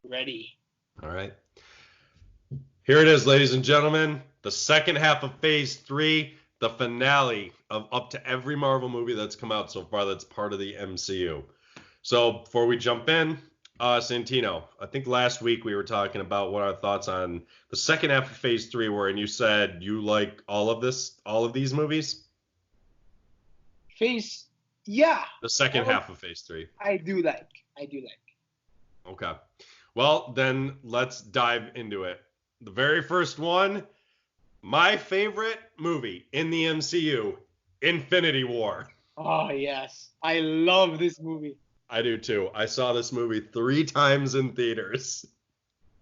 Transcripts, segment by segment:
Ready. All right. Here it is, ladies and gentlemen. The second half of Phase 3, the finale of up to every Marvel movie that's come out so far that's part of the MCU. So before we jump in, Santino, I think last week we were talking about what our thoughts on the second half of Phase 3 were, and you said you like all of these movies? Face. Yeah. The second Oh, half of Phase 3. I do like. I do like. Okay. Well, then let's dive into it. The very first one, my favorite movie in the MCU, Infinity War. Oh yes. I love this movie. I do too. I saw this movie 3 times in theaters.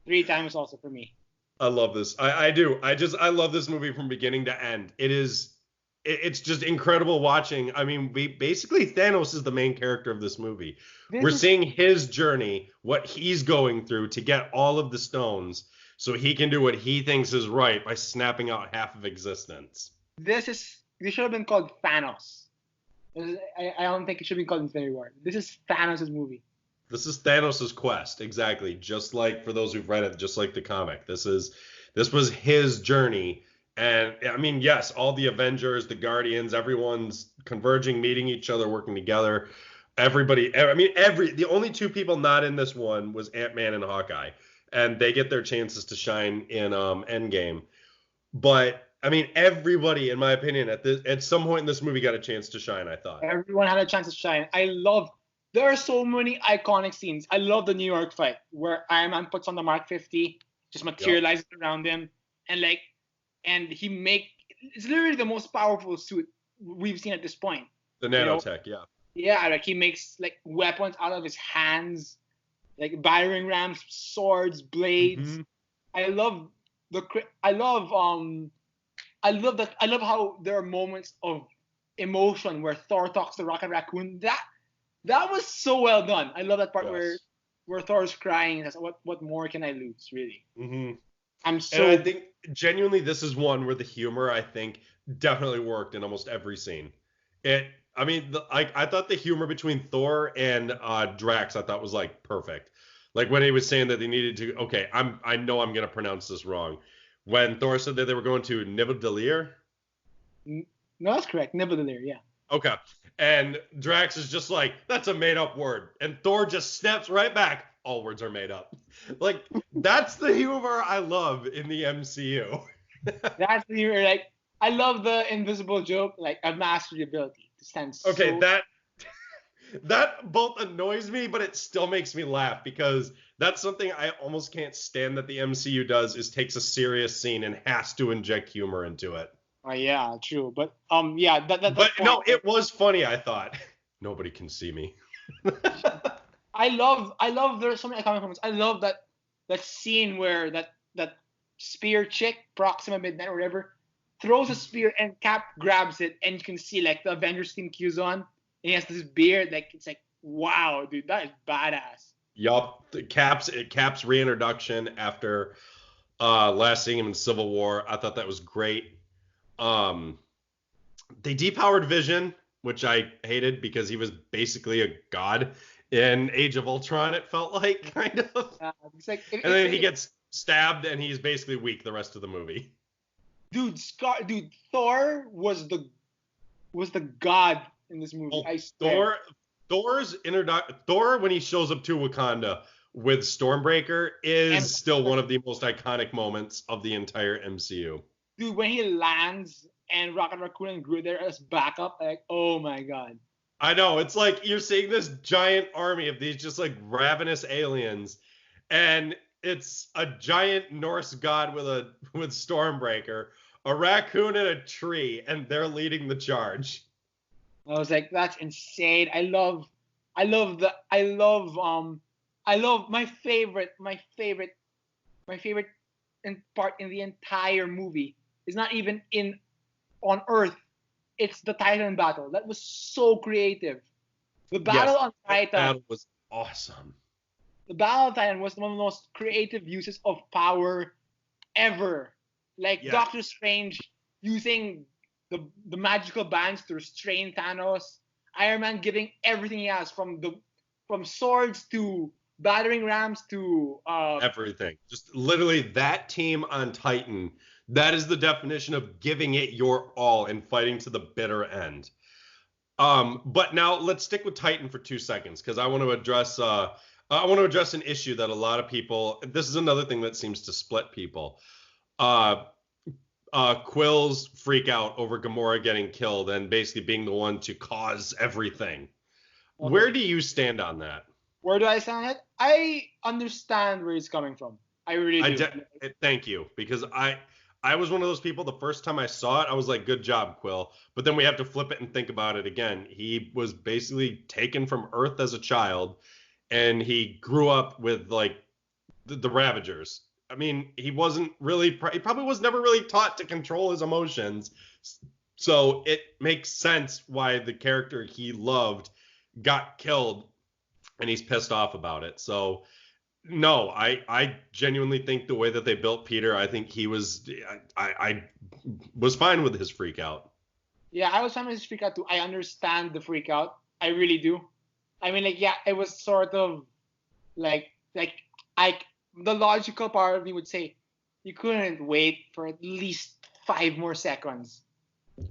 3 times also for me. I love this. I do. I love this movie from beginning to end. It's just incredible watching. I mean, we basically Thanos is the main character of this movie. We're This is seeing his journey, what he's going through to get all of the stones so he can do what he thinks is right by snapping out half of existence. this should have been called Thanos. I don't think it should be called Infinity War. This is Thanos' movie. This is Thanos' quest, exactly. Just like for those who've read it, just like the comic. This was his journey. And I mean, yes, all the Avengers, the Guardians, everyone's converging, meeting each other, working together. Everybody, I mean, the only 2 people not in this one was Ant-Man and Hawkeye, and they get their chances to shine in Endgame. But I mean, everybody, in my opinion, at some point in this movie got a chance to shine. I thought. Everyone had a chance to shine. There are so many iconic scenes. I love the New York fight where Iron Man puts on the Mark 50, just Yep. materializes around him, and it's literally the most powerful suit we've seen at this point. The You know, nanotech, yeah. yeah, like he makes like weapons out of his hands, like battering rams, swords, blades. Hmm. I love the I love how there are moments of emotion where Thor talks to Rocket Raccoon. That was so well done. I love that part Yes. where Thor's crying and says, "What more can I lose?" Really, Hmm. I'm And I so think genuinely this is one where the humor I think definitely worked in almost every scene. It I mean I thought the humor between Thor and Drax I thought was like perfect. Like when he was saying that they needed to okay, I know I'm gonna pronounce this wrong. When Thor said that they were going to Niveldalir. no, that's correct. Nibbler, yeah. Okay. And Drax is just like, that's a made up word. And Thor just snaps right back. All words are made up. Like, that's the humor I love in the MCU. That's like I love the invisible joke. Like I've mastered the ability to stand Okay, so. that both annoys me, but it still makes me laugh because that's something I almost can't stand that the MCU does is takes a serious scene and has to inject humor into it. Oh yeah, true. But yeah, But that point. no, it was funny, I thought. Nobody can see me. I love there's so many iconic moments. I love that scene where that spear chick, Proxima Midnight or whatever, throws a spear and Cap grabs it and you can see like the Avengers team cues on and he has this beard like it's like wow dude that is badass. Yup, Cap's reintroduction after last seeing him in Civil War. I thought that was great. Um, they depowered Vision, which I hated because he was basically a god in Age of Ultron. It felt like kind of, It's like and then he gets stabbed and he's basically weak the rest of the movie. dude Thor was the god in this movie. Well, I swear. Thor when he shows up to Wakanda with Stormbreaker And is still one of the most iconic moments of the entire MCU. dude, when he lands and Rocket Raccoon and Groot there as backup, like, oh my god. I know. It's like you're seeing this giant army of these just like ravenous aliens, and it's a giant Norse god with Stormbreaker, a raccoon and a tree, and they're leading the charge. I was like, that's insane. I love my favorite part in the entire movie is not even in on Earth. It's the Titan battle. That was so creative. The battle Yes, on that Titan battle was awesome. The Battle of Titan was one of the most creative uses of power ever. Like Yes. Doctor Strange using the magical bands to restrain Thanos. Iron Man giving everything he has from swords to battering rams to Everything. Just literally that team on Titan. That is the definition of giving it your all and fighting to the bitter end. But now let's stick with Titan for 2 seconds because I want to address an issue that a lot of people. This is another thing that seems to split people. Quill's freak out over Gamora getting killed and basically being the one to cause everything. okay. Where do you stand on that? Where do I stand at? I understand where he's coming from. I really do. Thank you, because I was one of those people. The first time I saw it, I was like, "Good job, Quill." But then we have to flip it and think about it again. He was basically taken from Earth as a child, and he grew up with like the Ravagers. I mean, he probably was never really taught to control his emotions. So it makes sense why the character he loved got killed, and he's pissed off about it. So no, I genuinely think the way that they built Peter, I think I was fine with his freak out. Yeah, I was fine with his freak out too. I understand the freak out. I really do. I mean, like, yeah, it was sort of like the logical part of me would say you couldn't wait for at least 5 more seconds.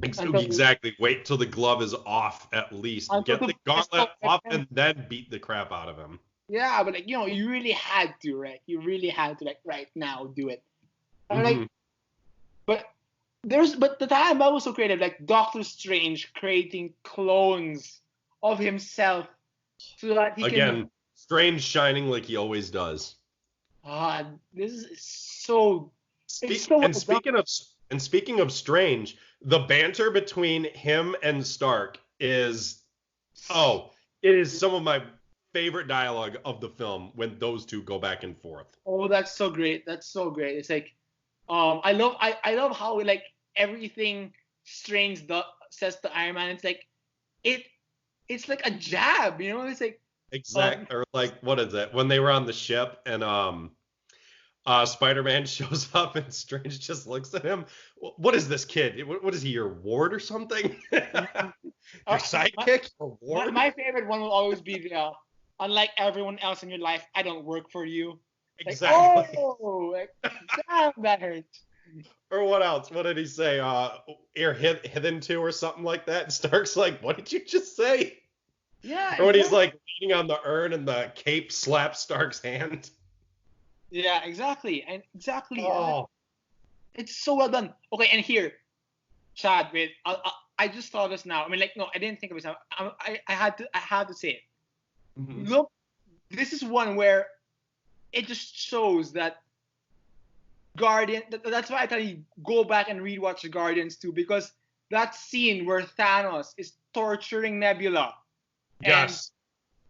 Exactly. Wait till the glove is off at least. Get the gauntlet off and then beat the crap out of him. Yeah, but like, you really had to, right? You really had to, like, right now do it. And Mm-hmm. like, but the time I was so creative, like Doctor Strange creating clones of himself so that he Again, Strange shining like he always does. This is so. Speaking of Strange, the banter between him and Stark is it is some of my favorite dialogue of the film when those two go back and forth. Oh, that's so great. That's so great. It's like, I love how like everything Strange says to Iron Man. It's like, it's like a jab, It's like or like, what is it? When they were on the ship and Spider-Man shows up and Strange just looks at him. What is this kid? What is he, your ward or something? Your sidekick or ward? My favorite one will always be the unlike everyone else in your life, I don't work for you. Exactly. Like, damn, that hurts. Or what else? What did he say? You're hidden to or something like that. And Stark's like, what did you just say? Yeah. Or when he's like leaning on the urn and the cape slaps Stark's hand. Yeah, exactly. And exactly. Oh. It's so well done. Okay, and here, Chad, wait. I just thought this now. I mean, like, no, I didn't think of it. I had to say it. Mm-hmm. Look, this is one where it just shows that Guardian. That's why I tell you, go back and rewatch the Guardians too, because that scene where Thanos is torturing Nebula. Yes.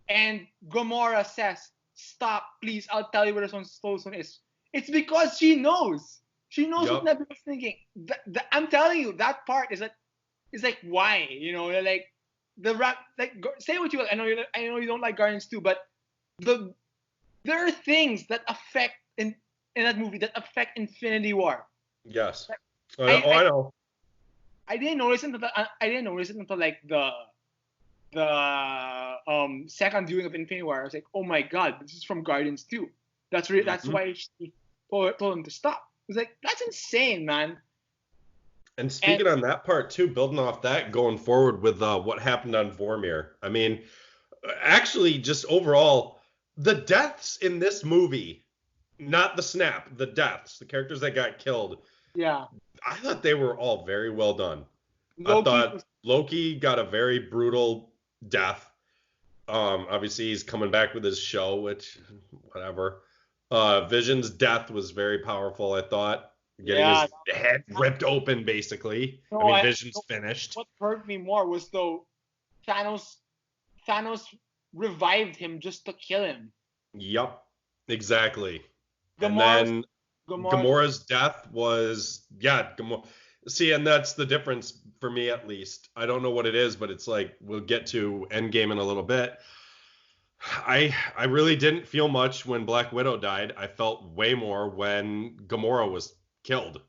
And Gamora says, "Stop, please. I'll tell you where the Soul Stone is." It's because she knows. She knows what Nebula's thinking. I'm telling you, that part is like why, like the rap. Like, say what you will. I know you don't like Guardians too, but there are things that affect in that movie that affect Infinity War. Yes. Like, I know. I didn't notice it until like the second viewing of Infinity War. I was like, oh my god, this is from Guardians 2. That's why she told him to stop. It's like, that's insane, man. And speaking on that part too, building off that, going forward with what happened on Vormir. I mean, actually, just overall, the deaths in this movie, not the snap, the deaths, the characters that got killed. Yeah. I thought they were all very well done. I thought Loki got a very brutal death. Obviously he's coming back with his show, which whatever. Vision's death was very powerful, I thought. Getting his head ripped open, basically. No, Vision's finished. What hurt me more was though Thanos revived him just to kill him. Yep, exactly. Gamora's death was Gamora. See, and that's the difference for me, at least. I don't know what it is, but it's like, we'll get to Endgame in a little bit. I really didn't feel much when Black Widow died. I felt way more when Gamora was killed.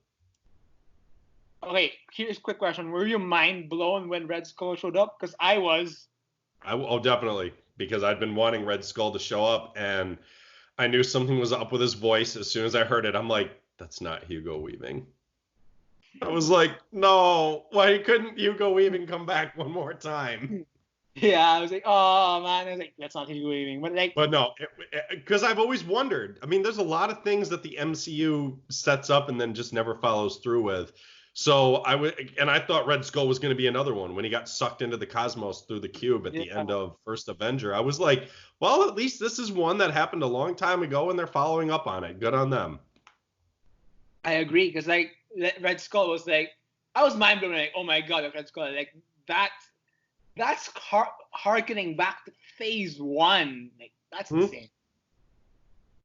Okay, here's a quick question. Were you mind blown when Red Skull showed up? Because I was. Oh, definitely. because I'd been wanting Red Skull to show up, and I knew something was up with his voice. As soon as I heard it, I'm like, that's not Hugo Weaving. I was like, no, why couldn't Hugo Weaving come back one more time? Yeah, I was like, oh man, I was like, that's not Hugo Weaving, but like, But no, because I've always wondered. I mean, there's a lot of things that the MCU sets up and then just never follows through with. So I thought Red Skull was going to be another one when he got sucked into the cosmos through the cube at the end of First Avenger. I was like, well, at least this is one that happened a long time ago and they're following up on it. Good on them. I agree, because like Red Skull was like, I was mind blown, like, oh my god, Red Skull, like that's harkening back to Phase 1, like that's insane.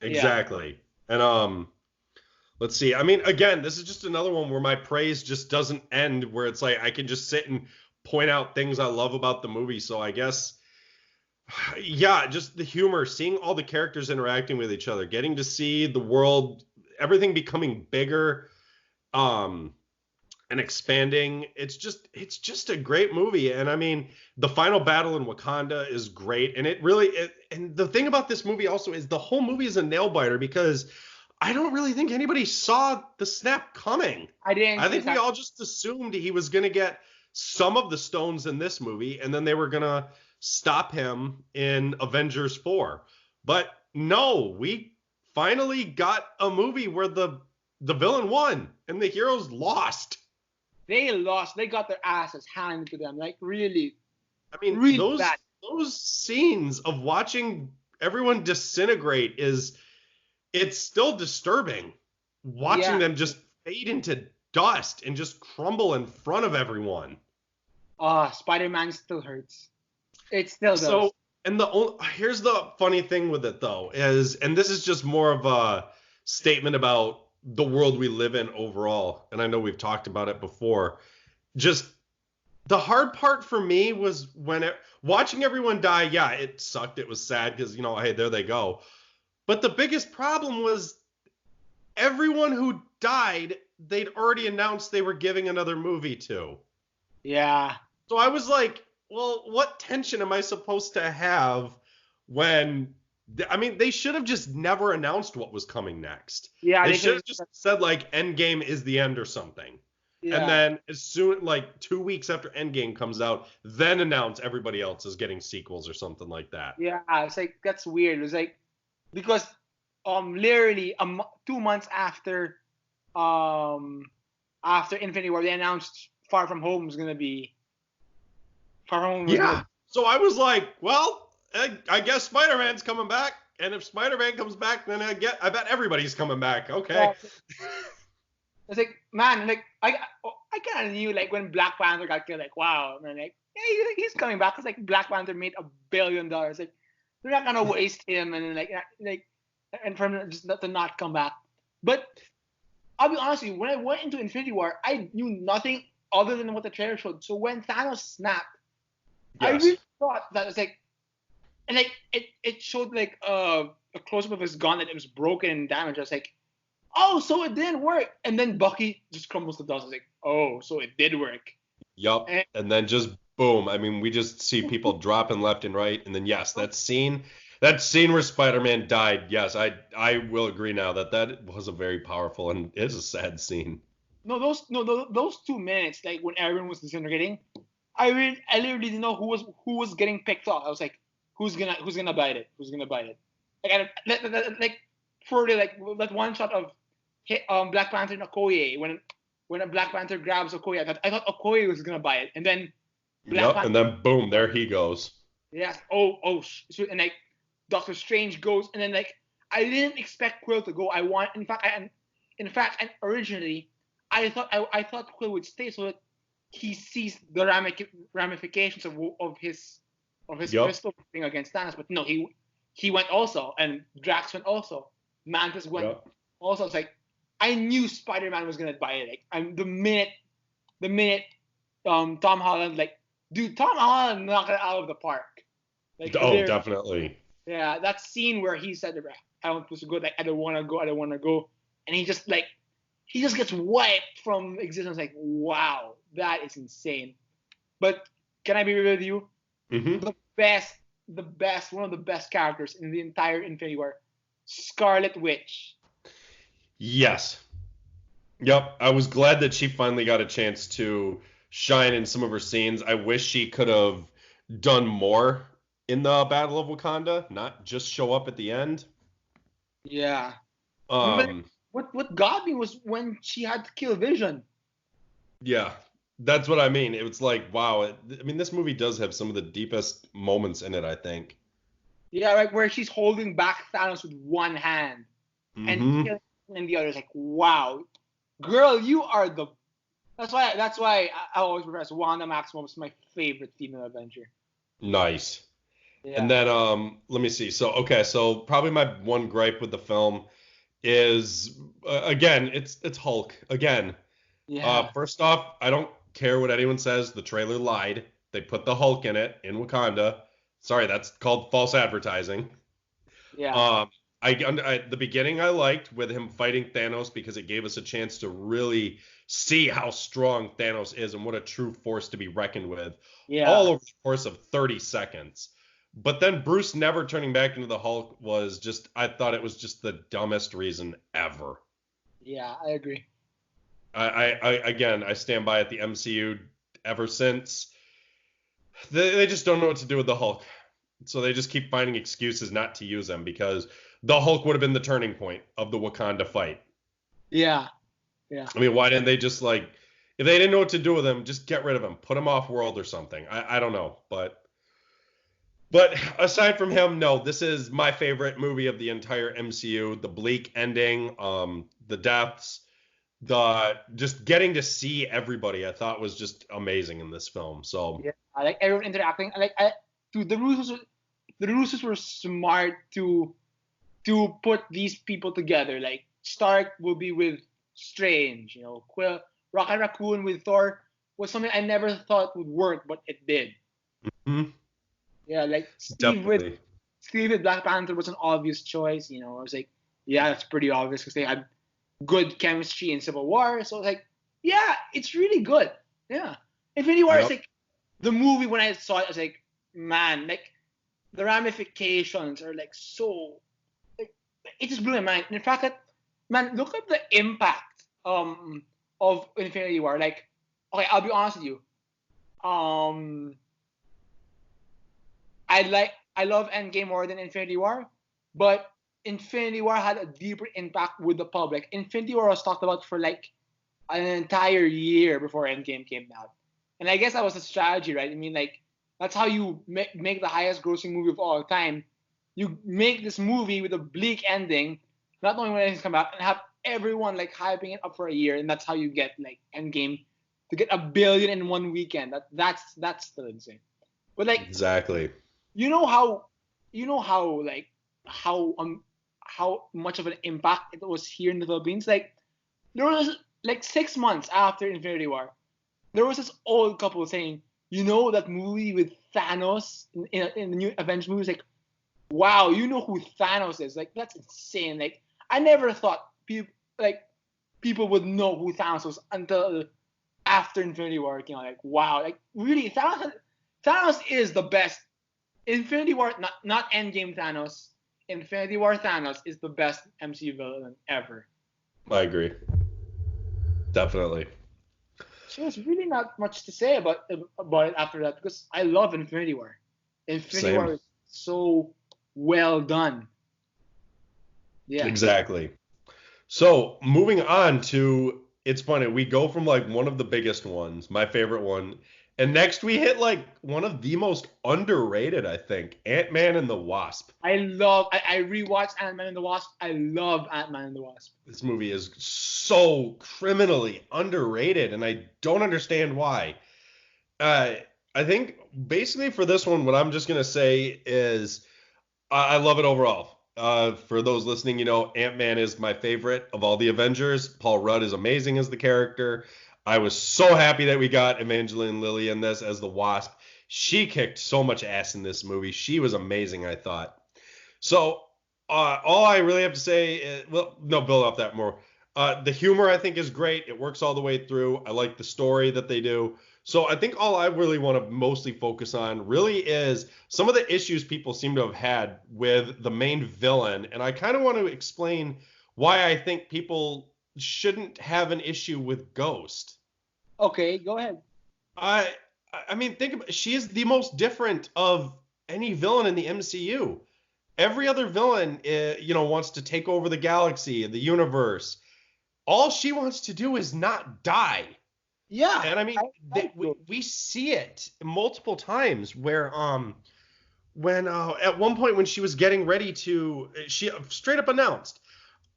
Exactly. Yeah. And let's see. I mean, again, this is just another one where my praise just doesn't end, where it's like I can just sit and point out things I love about the movie. So I guess, yeah, just the humor, seeing all the characters interacting with each other, getting to see the world, everything becoming bigger, and expanding. It's just a great movie. And I mean, the final battle in Wakanda is great. And and the thing about this movie also is the whole movie is a nail biter, because I don't really think anybody saw the snap coming. I think we all just assumed he was going to get some of the stones in this movie, and then they were going to stop him in Avengers 4. But no, we finally got a movie where the villain won and the heroes lost. They lost. They got their asses handed to them. Like, really. I mean, really those scenes of watching everyone disintegrate it's still disturbing. Watching them just fade into dust and just crumble in front of everyone. Spider-Man still hurts. It still does. So, and here's the funny thing with it though, and this is just more of a statement about the world we live in overall, and I know we've talked about it before. Just the hard part for me was watching everyone die. Yeah, it sucked. It was sad because, hey, there they go. But the biggest problem was everyone who died, they'd already announced they were giving another movie to. Yeah. So I was like, well, what tension am I supposed to have when... I mean, they should have just never announced what was coming next. Yeah, they should have just said, like, Endgame is the end or something. Yeah. And then as soon, like, 2 weeks after Endgame comes out, then announce everybody else is getting sequels or something like that. Yeah, it's like, that's weird. It's like, because literally 2 months after Infinity War, they announced Far From Home was going to be... Far From Home was gonna... So I was like, well... I guess Spider-Man's coming back, and if Spider-Man comes back, then I bet everybody's coming back. Okay. It's like, man, like I kind of knew, like, when Black Panther got killed, like, wow, man, like, yeah, he's coming back, because like Black Panther made $1 billion. Like, they're not gonna waste him, and like and for him just to not come back. But I'll be honest with you, when I went into Infinity War, I knew nothing other than what the trailer showed. So when Thanos snapped, I really thought that it's like. And like it showed like a close up of his gun, that it was broken and damaged. I was like, oh, so it didn't work. And then Bucky just crumbles to dust. I was like, oh, so it did work. Yup. And then just boom. I mean, we just see people dropping left and right. And then yes, that scene where Spider-Man died. Yes, I will agree now that was a very powerful and it's a sad scene. Those 2 minutes, like when everyone was disintegrating, I literally didn't know who was getting picked off. I was like, Who's gonna bite it? Who's gonna bite it? Like for the that one shot of Black Panther and Okoye, when a Black Panther grabs Okoye, I thought Okoye was gonna bite it, and then and then boom, there he goes. Yes. And like Doctor Strange goes, and then like I didn't expect Quill to go. In fact, originally I thought Quill would stay so that he sees the ramifications of his crystal thing against Thanos, but no, he went also, and Drax went also, Mantis went also. It's like, I knew Spider-Man was gonna buy it. Like, the minute Tom Holland, like, dude, Tom Holland knocked it out of the park. Like, definitely. Yeah, that scene where he said, I don't supposed to go, like, I don't want to go, and he just gets wiped from existence. Like, wow, that is insane. But can I be real with you? Mm-hmm. The best one of the best characters in the entire Infinity War, Scarlet Witch. Yes. Yep. I was glad that she finally got a chance to shine in some of her scenes. I wish she could have done more in the Battle of Wakanda, not just show up at the end. Yeah. I mean, but Um, what got me was when she had to kill Vision. yeah, that's what I mean. It was like, wow. I mean, this movie does have some of the deepest moments in it, I think. Yeah, right, where she's holding back Thanos with one hand and Mm-hmm. killing him in the other. It's like, wow, girl, you are the. That's why I always refer to Wanda Maximoff as my favorite female Avenger. Nice. And Yeah. then let me see. So okay, so probably my one gripe with the film is again, it's Hulk again. Yeah. First off, I don't care what anyone says. The trailer lied. They put the Hulk in it in Wakanda. Sorry, that's called false advertising. Yeah. Um, the beginning I liked with him fighting Thanos because it gave us a chance to really see how strong Thanos is and what a true force to be reckoned with, all Yeah. over the course of 30 seconds. But then Bruce never turning back into the Hulk was just, I thought it was just the dumbest reason ever. Yeah. I agree. Again, I stand by it. The MCU ever since they just don't know what to do with the Hulk. So they just keep finding excuses not to use them because the Hulk would have been the turning point of the Wakanda fight. Yeah. Yeah. I mean, why didn't they just like, if they didn't know what to do with him, just get rid of him, put him off world or something. I don't know, but aside from him, no, this is my favorite movie of the entire MCU. The bleak ending, the deaths, the just getting to see everybody, I thought was just amazing in this film. So Yeah. I like everyone interacting. Dude, the Russos were smart to put these people together. Like Stark will be with Strange, Quill, Rocket Raccoon with Thor was something I never thought would work, but it did. mhm, Yeah, like definitely. Steve with Black Panther was an obvious choice. I was like, yeah, that's pretty obvious because they had good chemistry in Civil War. So I was like, yeah, it's really good. Yeah, Infinity War is Yep. like the movie when I saw it. I was like, man, like the ramifications are like so. Like, it just blew my mind. In fact, man, look at the impact of Infinity War. Like, okay, I'll be honest with you. Um, I love Endgame more than Infinity War, but Infinity War had a deeper impact with the public. Infinity War was talked about for like an entire year before Endgame came out, and I guess that was a strategy, right? I mean, like that's how you make the highest grossing movie of all time. You make this movie with a bleak ending, not knowing when it's come out, and have everyone like hyping it up for a year, and that's how you get like Endgame to get $1 billion in one weekend. That's still insane. But like Exactly. you know how like how much of an impact it was here in the Philippines. Like there was like 6 months after Infinity War, there was this old couple saying, that movie with Thanos in the new Avengers movies, like, wow, you know who Thanos is? Like that's insane. Like I never thought people would know who Thanos was until after Infinity War. Like wow, like really Thanos is the best. Infinity War, not Endgame Thanos. Infinity War Thanos is the best MCU villain ever. I agree. Definitely. So there's really not much to say about it after that because I love Infinity War. Infinity Same. War is so well done. Yeah. Exactly. So moving on to, it's funny, we go from like one of the biggest ones, my favorite one, and next we hit like one of the most underrated, I think, Ant-Man and the Wasp. I rewatched Ant-Man and the Wasp. I love Ant-Man and the Wasp. This movie is so criminally underrated, and I don't understand why. Uh, I think basically for this one, what I'm just gonna say is I love it overall. For those listening, Ant-Man is my favorite of all the Avengers. Paul Rudd is amazing as the character. I was so happy that we got Evangeline Lilly in this as the Wasp. She kicked so much ass in this movie. She was amazing, I thought. So all I really have to say is, well, no, build off that more. The humor I think is great. It works all the way through. I like the story that they do. So I think all I really want to mostly focus on really is some of the issues people seem to have had with the main villain, and I kind of want to explain why I think people shouldn't have an issue with Ghost. Okay, go ahead. I I mean, think about she is the most different of any villain in the MCU. Every other villain, wants to take over the galaxy, the universe. All she wants to do is not die. Yeah, And I I mean, like those. we see it multiple times where when at one point when she was getting ready to she straight up announced,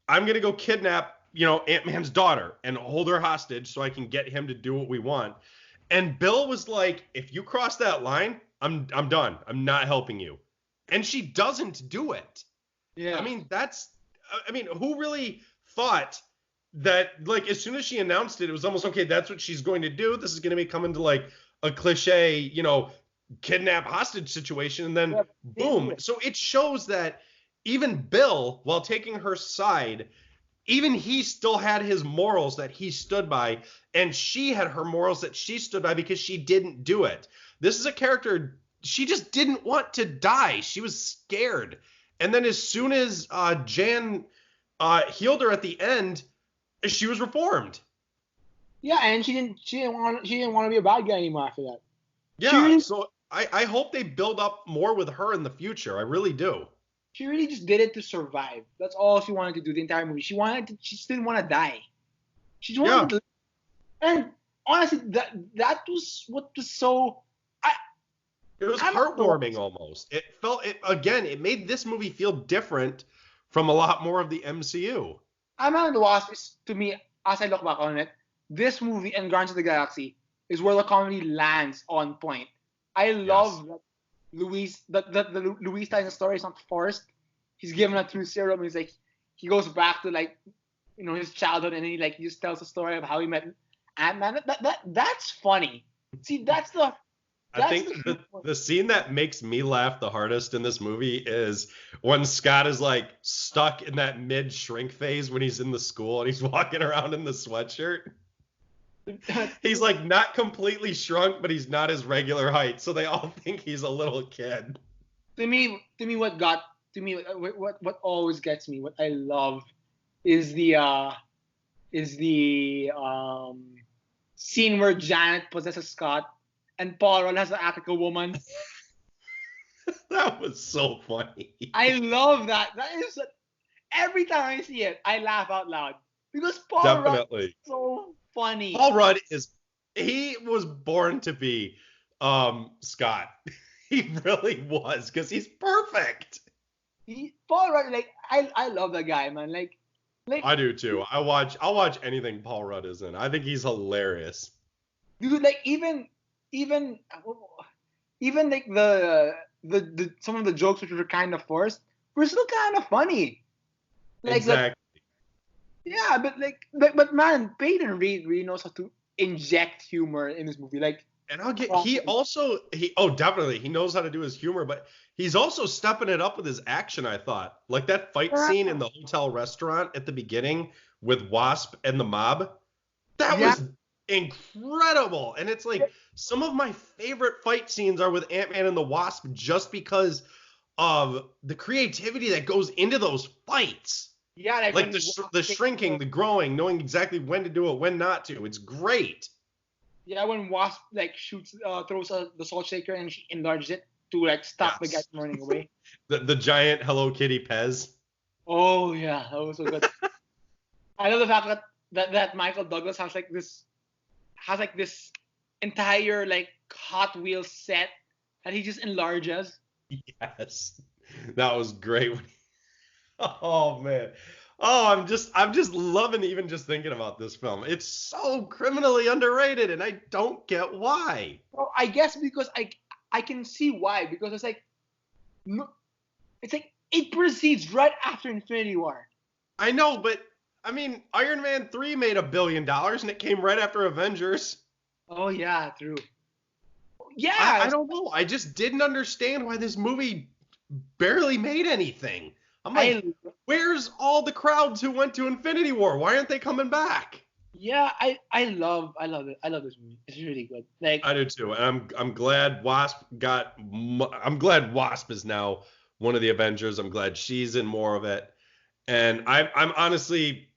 I'm going to go kidnap, Ant-Man's daughter and hold her hostage so I can get him to do what we want. And Bill was like, if you cross that line, I'm done. I'm not helping you. And she doesn't do it. I Yeah. mean, who really thought that, like, as soon as she announced it, it was almost, okay, that's what she's going to do. This is going to be coming to, like, a cliche, kidnap hostage situation. And then, Yeah, they didn't do boom. it. So it shows that even Bill, while taking her side, even he still had his morals that he stood by, and she had her morals that she stood by because she didn't do it. This is a character, she just didn't want to die. She was scared. And then as soon as Jan healed her at the end, she was reformed. Yeah, and she didn't want to be a bad guy anymore after that. She Yeah, really so I hope they build up more with her in the future. I really do. she really just did it to survive. That's all she wanted to do the entire movie. She just didn't want to die. She just wanted Yeah, to live. And honestly, that was what was so. I it was I'm not the heartwarming almost. It made this movie feel different from a lot more of the MCU. I'm not the Wasp. Is, to me, as I look back on it, this movie and Guardians of the Galaxy is where the comedy lands on point. I Yes. love that the Luis Tyson story is not forced. He's given a true serum. He's like he goes back to like his childhood and he just tells the story of how he met Ant-Man. That's funny. See, I that's think the true point. the scene that makes me laugh the hardest in this movie is when Scott is like stuck in that mid shrink phase when he's in the school and he's walking around in the sweatshirt. He's like not completely shrunk, but he's not his regular height, so they all think he's a little kid. To me, what always gets me, what I love, is the scene where Janet possesses Scott and Paul Rudd has to act like a woman. That was so funny. I love that. That is every time I see it, I laugh out loud because Paul Rudd is Definitely. so funny. Paul Rudd he was born to be Scott. He really was because he's perfect. Paul Rudd, like I love that guy, man. Like I do too. I'll watch anything Paul Rudd is in. I think he's hilarious. dude, like even even like the some of the jokes which were kind of forced were still kind of funny. Like Exactly. yeah, but man, Peyton Reed really knows how to inject humor in this movie. Like And I'll get he properly. also he oh definitely he knows how to do his humor, but he's also stepping it up with his action, I thought. Like that fight scene in the hotel restaurant at the beginning with Wasp and the mob. That Yeah, was incredible. And it's like some of my favorite fight scenes are with Ant-Man and the Wasp just because of the creativity that goes into those fights. yeah, like Like when the shrinking, the growing, knowing exactly when to do it, when not to. It's great. yeah, when Wasp like shoots, throws the salt shaker and she enlarges it to like stop the guy Yes. from running away. The giant Hello Kitty Pez. Oh yeah, that was so good. I love the fact that Michael Douglas has this entire like Hot Wheels set that he just enlarges. Yes. That was great. Oh man. Oh, I'm just loving even just thinking about this film. It's so criminally underrated and I don't get why. Well, I guess because I can see why because no, it's like it proceeds right after Infinity War. I know, but I mean, Iron Man 3 made $1 billion and it came right after Avengers. Oh yeah, true. I Yeah, don't know. I just didn't understand why this movie barely made anything. I'm I like, where's all the crowds who went to Infinity War? Why aren't they coming back? Yeah, I love it. I love this movie. It's really good. Like, I do too, and I'm glad I'm glad Wasp is now one of the Avengers. I'm glad she's in more of it, and I'm honestly,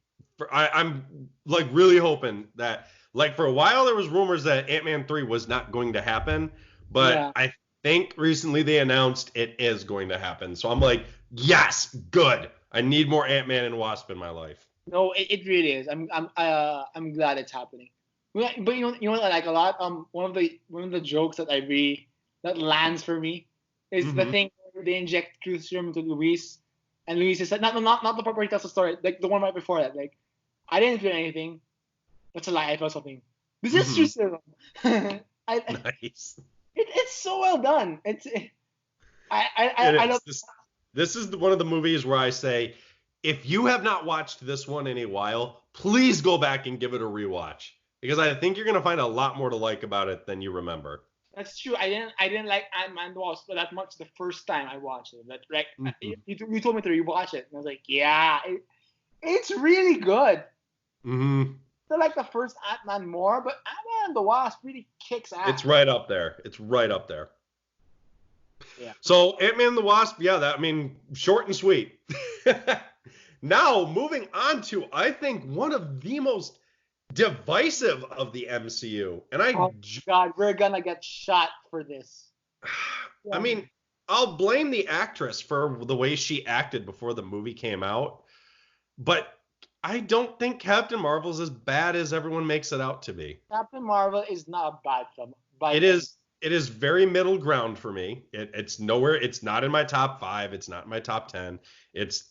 I'm like really hoping that, like, for a while there was rumors that Ant-Man 3 was not going to happen, but yeah. I think recently they announced it is going to happen. So I'm like, yes, good. I need more Ant-Man and Wasp in my life. No, it really is. I'm glad it's happening. But you know what I like a lot. One of the jokes that I really that lands for me is the Hmm. thing where they inject truth serum into Luis, and Luis is like, not the part where he tells the story, like the one right before that. Like, I didn't feel anything. That's a lie. I felt something. This is Hmm. truth serum. Nice. It's so well done. It I love. is. This is one of the movies where I say, if you have not watched this one in a while, please go back and give it a rewatch because I think you're gonna find a lot more to like about it than you remember. That's true. I didn't like Ant-Man Wasp that much the first time I watched it. But like Hmm. you told me to rewatch it, and I was like, yeah, it's really good. Hmm. I like the first Ant-Man more, but Ant-Man and the Wasp really kicks It's ass. right up there. It's right up there. Yeah. So Ant-Man and the Wasp, yeah, that I mean, short and sweet. Now moving on to I think one of the most divisive of the MCU, and Oh God, we're gonna get shot for this. I Yeah. mean, I'll blame the actress for the way she acted before the movie came out, but I don't think Captain Marvel's as bad as everyone makes it out to be. Captain Marvel is not a bad film by It any. is it is very middle ground for me. It's nowhere. It's not in my top 5. It's not in my top 10. It's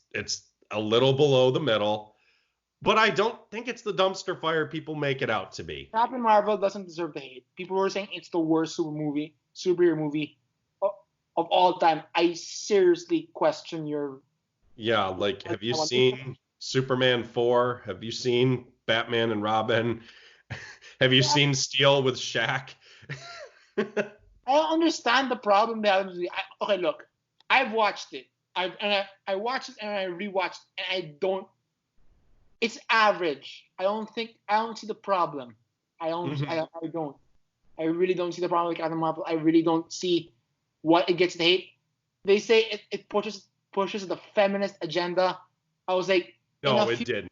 a little below the middle, but I don't think it's the dumpster fire people make it out to be. Captain Marvel doesn't deserve the hate. People were saying it's the worst superhero movie of, of all time. I seriously question your. Yeah, like have you I want seen Superman 4? Have you seen Batman and Robin? Have you seen Steel with Shaq? I don't understand the problem they have in the movie. Okay, look, I've watched it. I watched it and I rewatched it, and I don't. It's average. I don't see the problem. Hmm. I don't. I really don't see the problem with Captain Marvel. I really don't see what it gets to hate. They say it pushes the feminist agenda. I was like, in a No, it few didn't.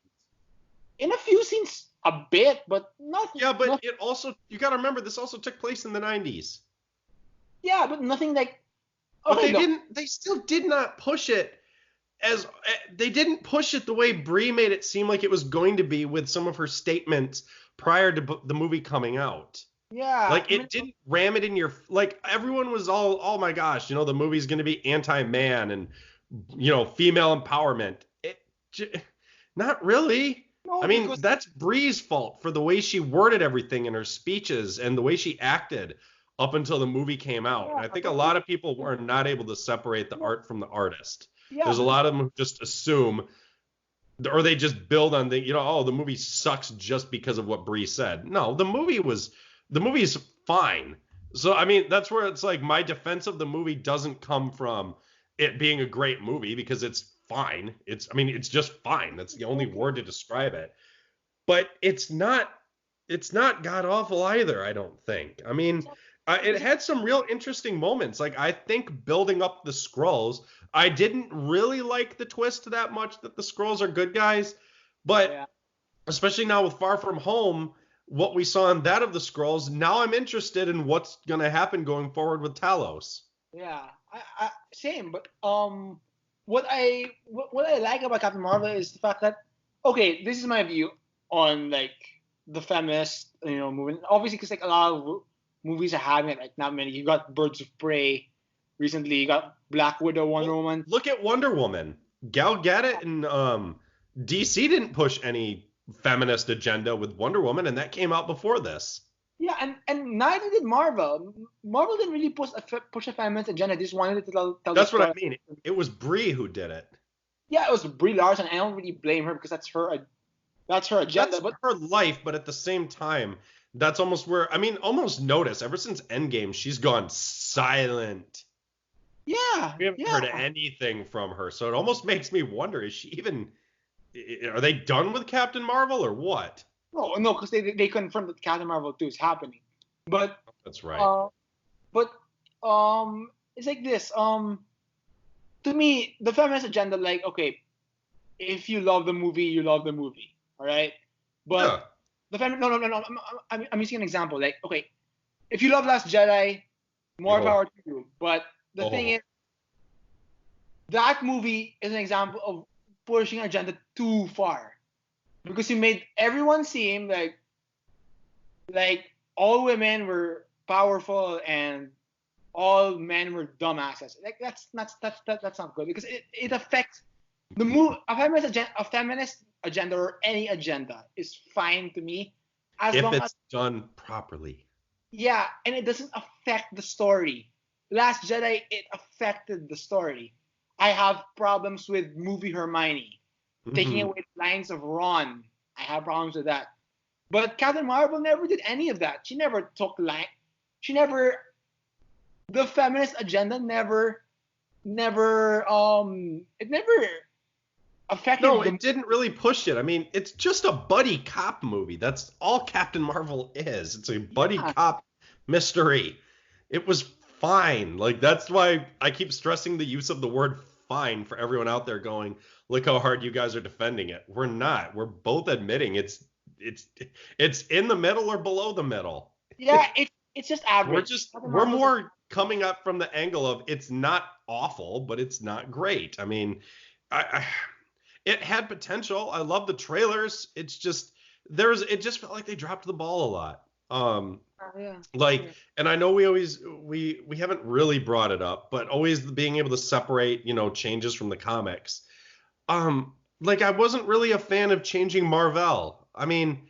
in a few scenes a bit, but nothing. Yeah, but Nothing. it also you got to remember this also took place in the 90s. Yeah, but nothing like. But Okay, look. they still did not push it as they didn't push it the way Brie made it seem like it was going to be with some of her statements prior to the movie coming out. Yeah, Like I mean, it didn't ram it in your like everyone was all oh my gosh, the movie's going to be anti-man and female empowerment. Not really. I no, mean, because that's Brie's fault for the way she worded everything in her speeches and the way she acted up until the movie came out. And yeah, I think a but lot of people were not able to separate the yeah, art from the artist. yeah, There's a because lot of them who just assume or they just build on oh, the movie sucks just because of what Brie said. No, the movie's fine. So I mean, that's where it's like my defense of the movie doesn't come from it being a great movie because it's fine. I mean, it's just fine. That's the only okay. word to describe it. But it's not god awful either, I don't think. I mean, it Because had some real interesting moments. Like I think building up the Skrulls, I didn't really like the twist that much that the Skrulls are good guys, but yeah, especially now with Far From Home, what we saw in that of the Skrulls, now I'm interested in what's going to happen going forward with Talos. yeah, same. But what I like about Captain Marvel is the fact that okay, this is my view on like the feminist movement. Obviously, because like a lot of movies are having it. Like not many. You got Birds of Prey recently. You got Black Widow, Wonder Well, Woman. look at Wonder Woman. Gal Gadot and DC didn't push any feminist agenda with Wonder Woman, and that came out before this. Yeah, and neither did Marvel. Marvel didn't really push a feminist agenda. They just wanted to tell the That's what I story. mean. It was Brie who did it. Yeah, it was Brie Larson. I don't really blame her because that's her agenda. That's But her life, but at the same time, that's almost where I mean, almost notice ever since Endgame, she's gone silent. yeah, We haven't yeah. heard anything from her, so it almost makes me wonder: is she even? Are they done with Captain Marvel or what? No, because they confirmed that Captain Marvel 2 is happening. But That's right. uh, but it's like this. To me, the feminist agenda, like, okay, if you love the movie, you love the movie, all right. But Yeah. no. I'm using an example. Like, okay, if you love Last Jedi, more Oh. power to you. But the thing Oh. is, that movie is an example of pushing agenda too far because you made everyone seem like all women were powerful and all men were dumbasses. Like that's not good because it affects the move. A feminist agenda or any agenda is fine to me as If long as it's done properly. yeah, and it doesn't affect the story. Last Jedi, it affected the story. I have problems with movie Hermione taking Hmm. away the lines of Ron. I have problems with that. But Captain Marvel never did any of that. She never took line. She never. The feminist agenda it never No, affected the. it didn't really push it. I mean, it's just a buddy cop movie. That's all Captain Marvel is. It's a buddy Yeah, cop mystery. It was fine. Like that's why I keep stressing the use of the word fine for everyone out there going, look how hard you guys are defending it. We're not. We're both admitting it's it's in the middle or below the middle. yeah, it's just We're average. just Captain we're Marvel's just more coming up from the angle of it's not awful, but it's not great. I mean, I it had potential. I love the trailers. It's just it just felt like they dropped the ball a lot. yeah, Like, yeah, and I know we haven't really brought it up, but always being able to separate, changes from the comics. Like I wasn't really a fan of changing Marvel. I mean,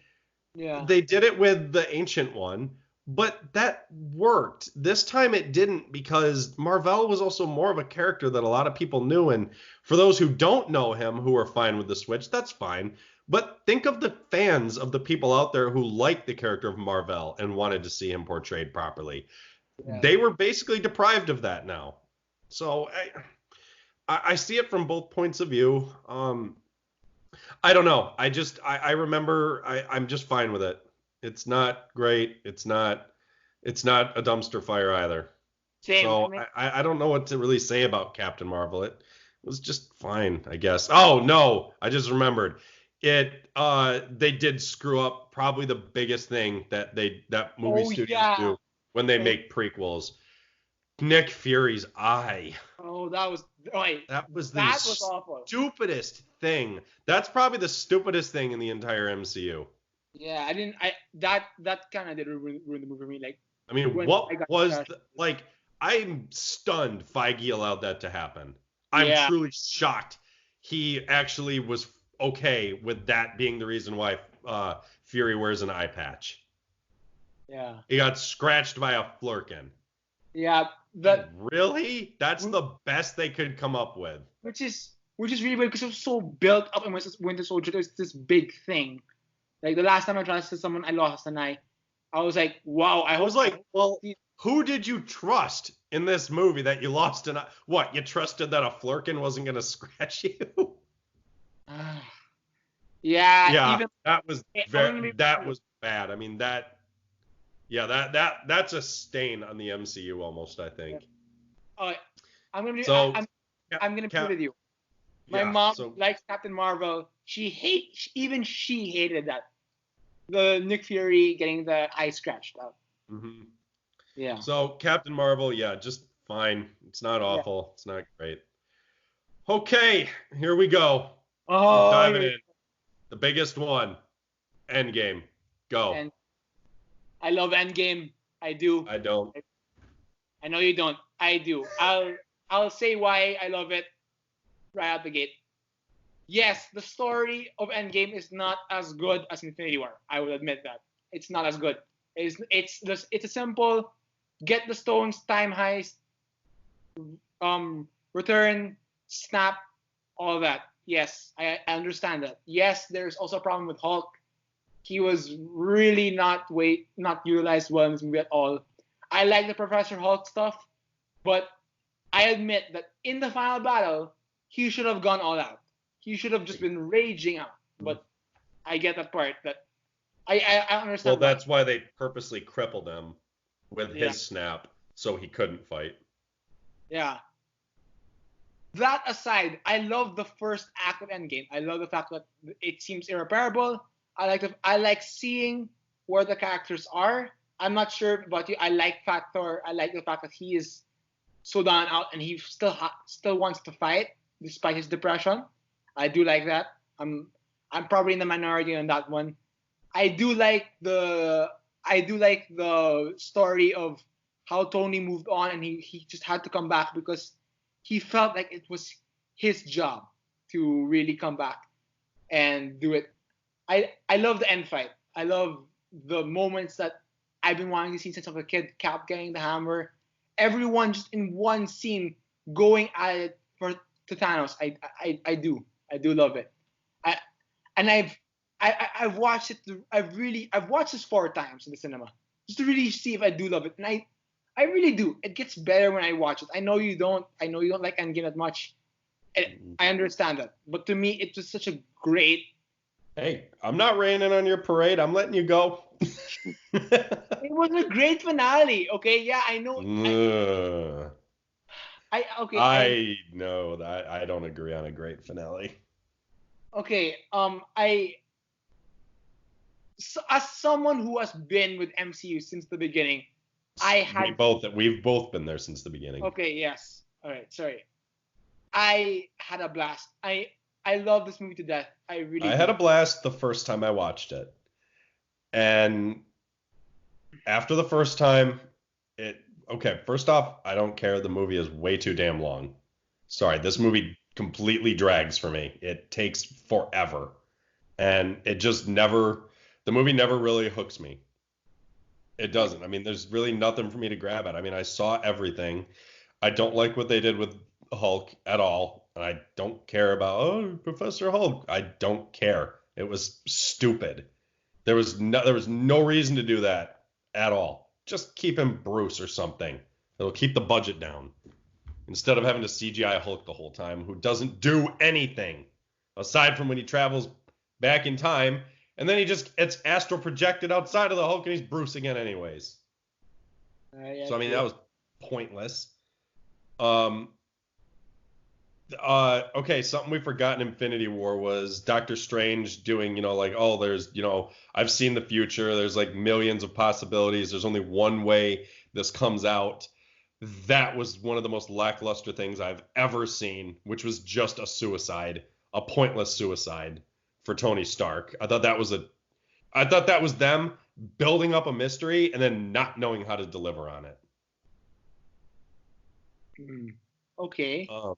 yeah. they did it with the ancient one, but that worked. This time it didn't because Marvel was also more of a character that a lot of people knew. And for those who don't know him, who are fine with the switch, that's fine. But think of the fans of the people out there who liked the character of Marvel and wanted to see him portrayed properly. Yeah. They were basically deprived of that now. So I see it from both points of view. I don't know. I remember I'm just fine with it. It's not great. It's not a dumpster fire either. Same. I So mean, I don't know what to really say about Captain Marvel. It was just fine, I guess. Oh no, I just remembered. They did screw up probably the biggest thing that movie oh studios yeah. do when they Oh, make prequels. Nick Fury's eye. oh, that was oh, wait, That was the that was awful. stupidest thing. That's probably the stupidest thing in the entire MCU. Yeah, I didn't. That kind of did ruin the movie for me. Like I mean, when I what got was crushed. like? I'm stunned Feige allowed that to happen. I'm Yeah, truly shocked he actually was okay with that being the reason why Fury wears an eye patch. yeah, He got scratched by a flurkin. yeah. That Really? That's the best they could come up with. which is really weird because it was so built up and Winter Soldier. It was this big thing. Like the last time I trusted someone, I lost an eye. I was like, wow. I was I like, hope well, these- who did you trust in this movie that you lost an eye? What, you trusted that a flurkin wasn't going to scratch you? yeah. Yeah, Even that was bad. I mean yeah, that's a stain on the MCU almost, I think. uh, I'm gonna be. So I'm gonna be Cap, with you. My yeah, mom so likes Captain Marvel. Even she hated that the Nick Fury getting the eye scratched out. mhm. Yeah. So Captain Marvel, yeah, just fine. It's not Yeah. awful. It's not great. Okay, here we go. We're Oh, diving in. The biggest one, Endgame. Go. and I love Endgame. I do. I don't. I know you don't. I do. I'll say why I love it right out the gate. Yes, the story of Endgame is not as good as Infinity War. I will admit that it's not as good. It's a simple get the stones, time heist, return, snap, all that. Yes, I understand that. Yes, there's also a problem with Hulk. He was really not utilized well in this movie at all. I like the Professor Hulk stuff, but I admit that in the final battle, he should have gone all out. He should have just been raging out. But I get that part that I Well, understand why. that's why they purposely crippled him with Yeah, his snap so he couldn't fight. yeah. That aside, I love the first act of Endgame. I love the fact that it seems irreparable. I like seeing where the characters are. I'm not sure about you. I like Fat Thor. I like the fact that he is so down and out and he still wants to fight despite his depression. I do like that. I'm probably in the minority on that one. I do like the I do like the story of how Tony moved on and he just had to come back because he felt like it was his job to really come back and do it. I love the end fight. I love the moments that I've been wanting to see since I was a kid. Cap getting the hammer, everyone just in one scene going at it for to Thanos. I do love it. I and I've watched it. I've watched this 4 times in the cinema just to really see if I do love it, and I really do. It gets better when I watch it. I know you don't. I know you don't like Endgame that much. I understand that, but to me, it was such a great. Hey, I'm not raining on your parade. I'm letting you go. It was a great finale. Okay, yeah, I know. Ugh. I okay. I know that I don't agree on a great finale. Okay. As someone who has been with MCU since the beginning, I had We've both been there since the beginning. okay. Yes. All right. Sorry. I had a blast. I love this movie to death. I really I had do. a blast the first time I watched it. And after the first time, okay, first off, I don't care. The movie is way too damn long. Sorry, this movie completely drags for me. It takes forever. And the movie never really hooks me. It doesn't. I mean, there's really nothing for me to grab at. I mean, I saw everything. I don't like what they did with Hulk at all. And I don't care about, oh, Professor Hulk. I don't care. It was stupid. There was no reason to do that at all. Just keep him Bruce or something. It'll keep the budget down instead of having to CGI Hulk the whole time, who doesn't do anything aside from when he travels back in time, and then he just gets astral projected outside of the Hulk, and he's Bruce again, anyways. Yeah, So I mean, true. that was pointless. Um, okay, something we forgot in Infinity War was Doctor Strange doing, like, oh, there's, I've seen the future. There's like millions of possibilities. There's only one way this comes out. That was one of the most lackluster things I've ever seen, which was just a pointless suicide for Tony Stark. I thought that was them building up a mystery and then not knowing how to deliver on it. Hmm. Okay. Um,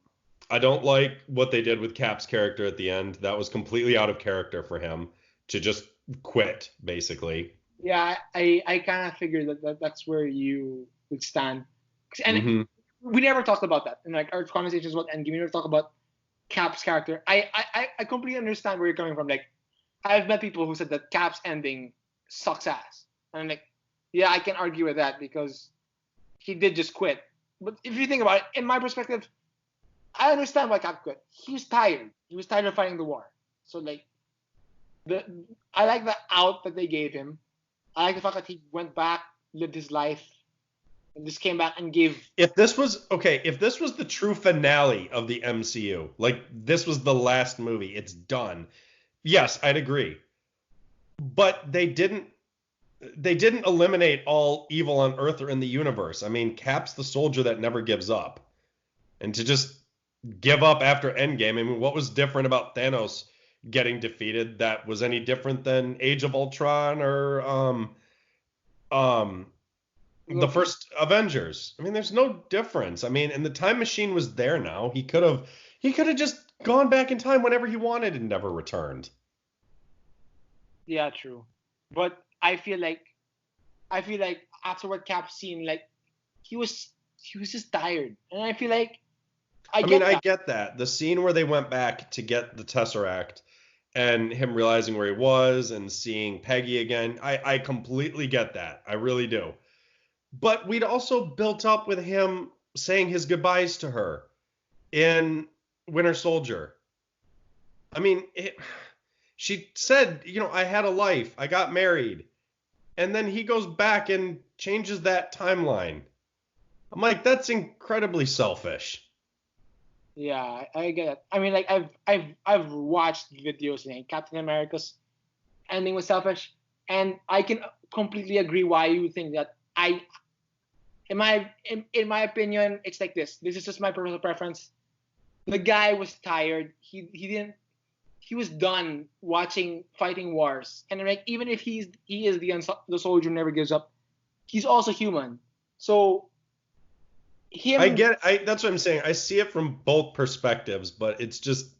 I don't like what they did with Cap's character at the end. That was completely out of character for him to just quit, basically. Yeah, I kind of figured that's where you would stand. And Hmm. we never talked about that in like our conversations about Endgame. We never talk about Cap's character. I completely understand where you're coming from. Like, I've met people who said that Cap's ending sucks ass, and I'm like, yeah, I can argue with that because he did just quit. But if you think about it, in my perspective, I understand why Cap quit. He was tired. He was tired of fighting the war. So like, the I like the out that they gave him. I like the fact that he went back, lived his life, and just came back and gave. If this was the true finale of the MCU, like this was the last movie, it's done. Yes, I'd agree. But they didn't eliminate all evil on Earth or in the universe. I mean, Cap's the soldier that never gives up. And to just give up after Endgame, I mean, what was different about Thanos getting defeated that was any different than Age of Ultron or um the Loki. first Avengers? I mean, there's no difference. I mean, and the time machine was there now. He could have just gone back in time whenever he wanted and never returned. Yeah, true. But I feel like after what Cap seen, like he was he was just tired, and I feel like I I mean, get I that. get that. The scene where they went back to get the Tesseract and him realizing where he was and seeing Peggy again, I completely get that. I really do. But we'd also built up with him saying his goodbyes to her in Winter Soldier. I mean, she said, I had a life, I got married, and then he goes back and changes that timeline. I'm like, that's incredibly selfish. Yeah, I get it. I mean, like I've watched videos saying Captain America's ending was selfish, and I can completely agree why you think that. In my opinion, it's like this. This is just my personal preference. The guy was tired. He didn't. He was done watching fighting wars, and like even if he is the soldier who never gives up, he's also human. So I him, get that's what I'm saying. I see it from both perspectives, but it's just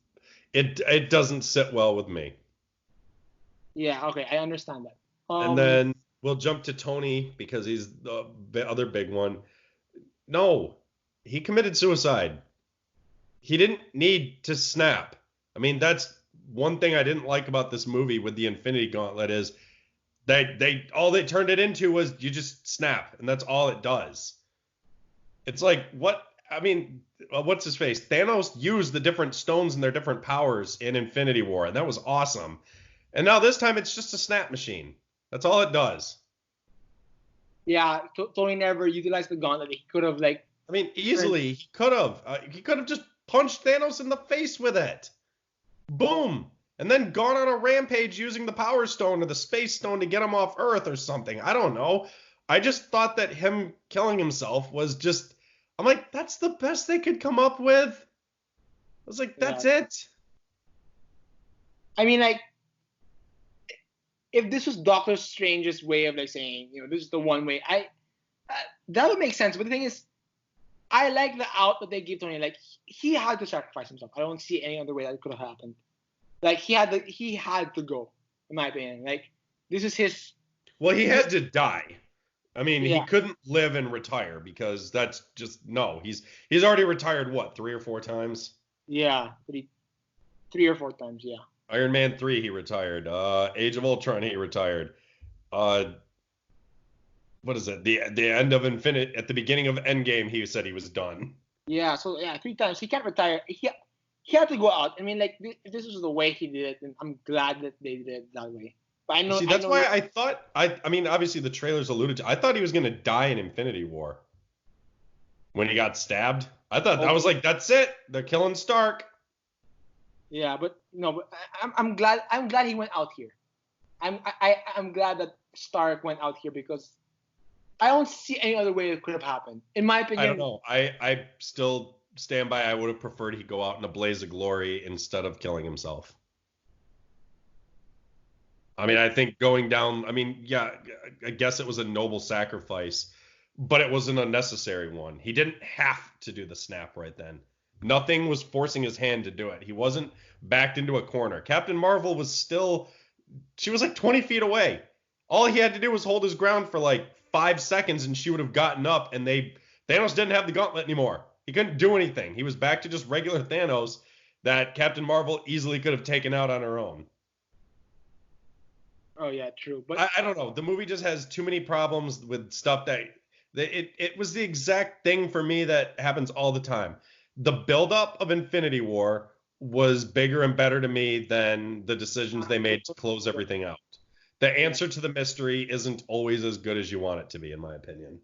it doesn't sit well with me. yeah, okay, I understand that. And then we'll jump to Tony because he's the other big one. No, he committed suicide. He didn't need to snap. I mean, that's one thing I didn't like about this movie with the Infinity Gauntlet is they all they turned it into was you just snap, and that's all it does. It's like what I mean, what's his face? Thanos used the different stones and their different powers in Infinity War, and that was awesome. And now this time it's just a snap machine. That's all it does. yeah, Tony never utilized the gauntlet. He could have like I mean, easily he could have. He could have just punched Thanos in the face with it. Boom. And then gone on a rampage using the Power Stone or the Space Stone to get him off Earth or something. I don't know. I just thought that him killing himself was just. I'm like, that's the best they could come up with. I was like, that's it. I mean, like, if this was Doctor Strange's way of like saying, this is the one way, that would make sense. But the thing is, I like the out that they give Tony. Like, he had to sacrifice himself. I don't see any other way that could have happened. Like, he had to go, in my opinion. Like, this is his. Well, he had to die. I mean, he Yeah. couldn't live and retire because that's just no. He's already retired what 3 or 4 times. Yeah, three or four times. Yeah. Iron Man 3 he retired. Age of Ultron he retired. What is it? The end of Infinite at the beginning of Endgame he said he was done. Yeah. So yeah, 3 times. He can't retire. He had to go out. I mean, like, if this was the way he did it, and I'm glad that they did it that way. But I know. See, that's why I thought I mean obviously the trailers alluded to. I thought he was gonna die in Infinity War when he got stabbed. I was like, that's it. They're killing Stark. Yeah, but no, but I'm glad he went out here. I'm glad that Stark went out here because I don't see any other way it could have happened. In my opinion, I don't know. I still stand by. I would have preferred he go out in a blaze of glory instead of killing himself. I mean, I think going down. I mean, yeah, I guess it was a noble sacrifice, but it was an unnecessary one. He didn't have to do the snap right then. Nothing was forcing his hand to do it. He wasn't backed into a corner. Captain Marvel was still. She was like 20 feet away. All he had to do was hold his ground for like 5 seconds, and she would have gotten up. And Thanos didn't have the gauntlet anymore. He couldn't do anything. He was back to just regular Thanos that Captain Marvel easily could have taken out on her own. oh yeah, true. But I don't know. The movie just has too many problems with stuff that it was the exact thing for me that happens all the time. The buildup of Infinity War was bigger and better to me than the decisions they made to close everything out. The answer to the mystery isn't always as good as you want it to be, in my opinion.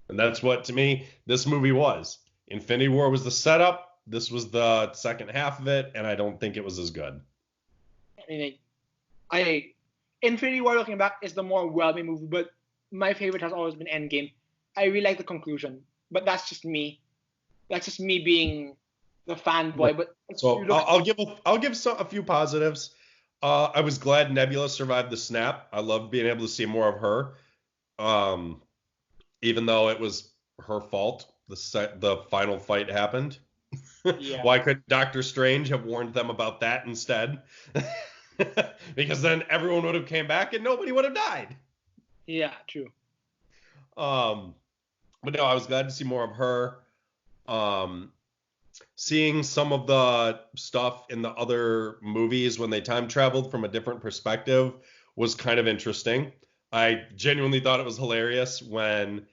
And that's what, to me, this movie was. Infinity War was the setup. This was the second half of it, and I don't think it was as good. I mean, I Infinity War, looking back, is the more well-made movie. But my favorite has always been Endgame. I really like the conclusion, but that's just me. That's just me being the fanboy. But so I'll give a few positives. I was glad Nebula survived the snap. I loved being able to see more of her. Even though it was her fault, the final fight happened. Yeah. Why couldn't Doctor Strange have warned them about that instead? Because then everyone would have came back and nobody would have died. Yeah, true. But no, I was glad to see more of her. Seeing some of the stuff in the other movies when they time traveled from a different perspective was kind of interesting. I genuinely thought it was hilarious when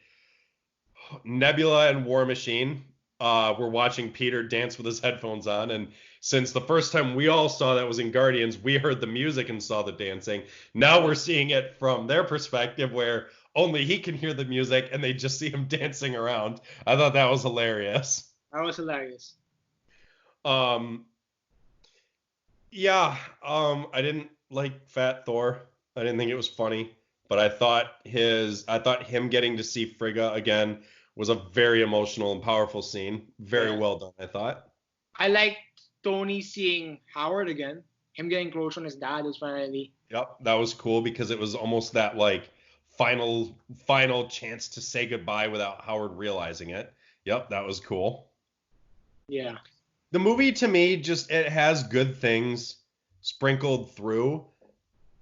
Nebula and War Machine were watching Peter dance with his headphones on, and since the first time we all saw that was in Guardians, we heard the music and saw the dancing. Now we're seeing it from their perspective where only he can hear the music and they just see him dancing around. I thought that was hilarious. That was hilarious. Um, yeah, I didn't like Fat Thor. I didn't think it was funny, but I thought him getting to see Frigga again was a very emotional and powerful scene. Very Yeah. well done, I thought. I liked Tony seeing Howard again. Him getting close on his dad was finally. Yep, that was cool because it was almost that like final chance to say goodbye without Howard realizing it. Yep, that was cool. Yeah. The movie to me just it has good things sprinkled through,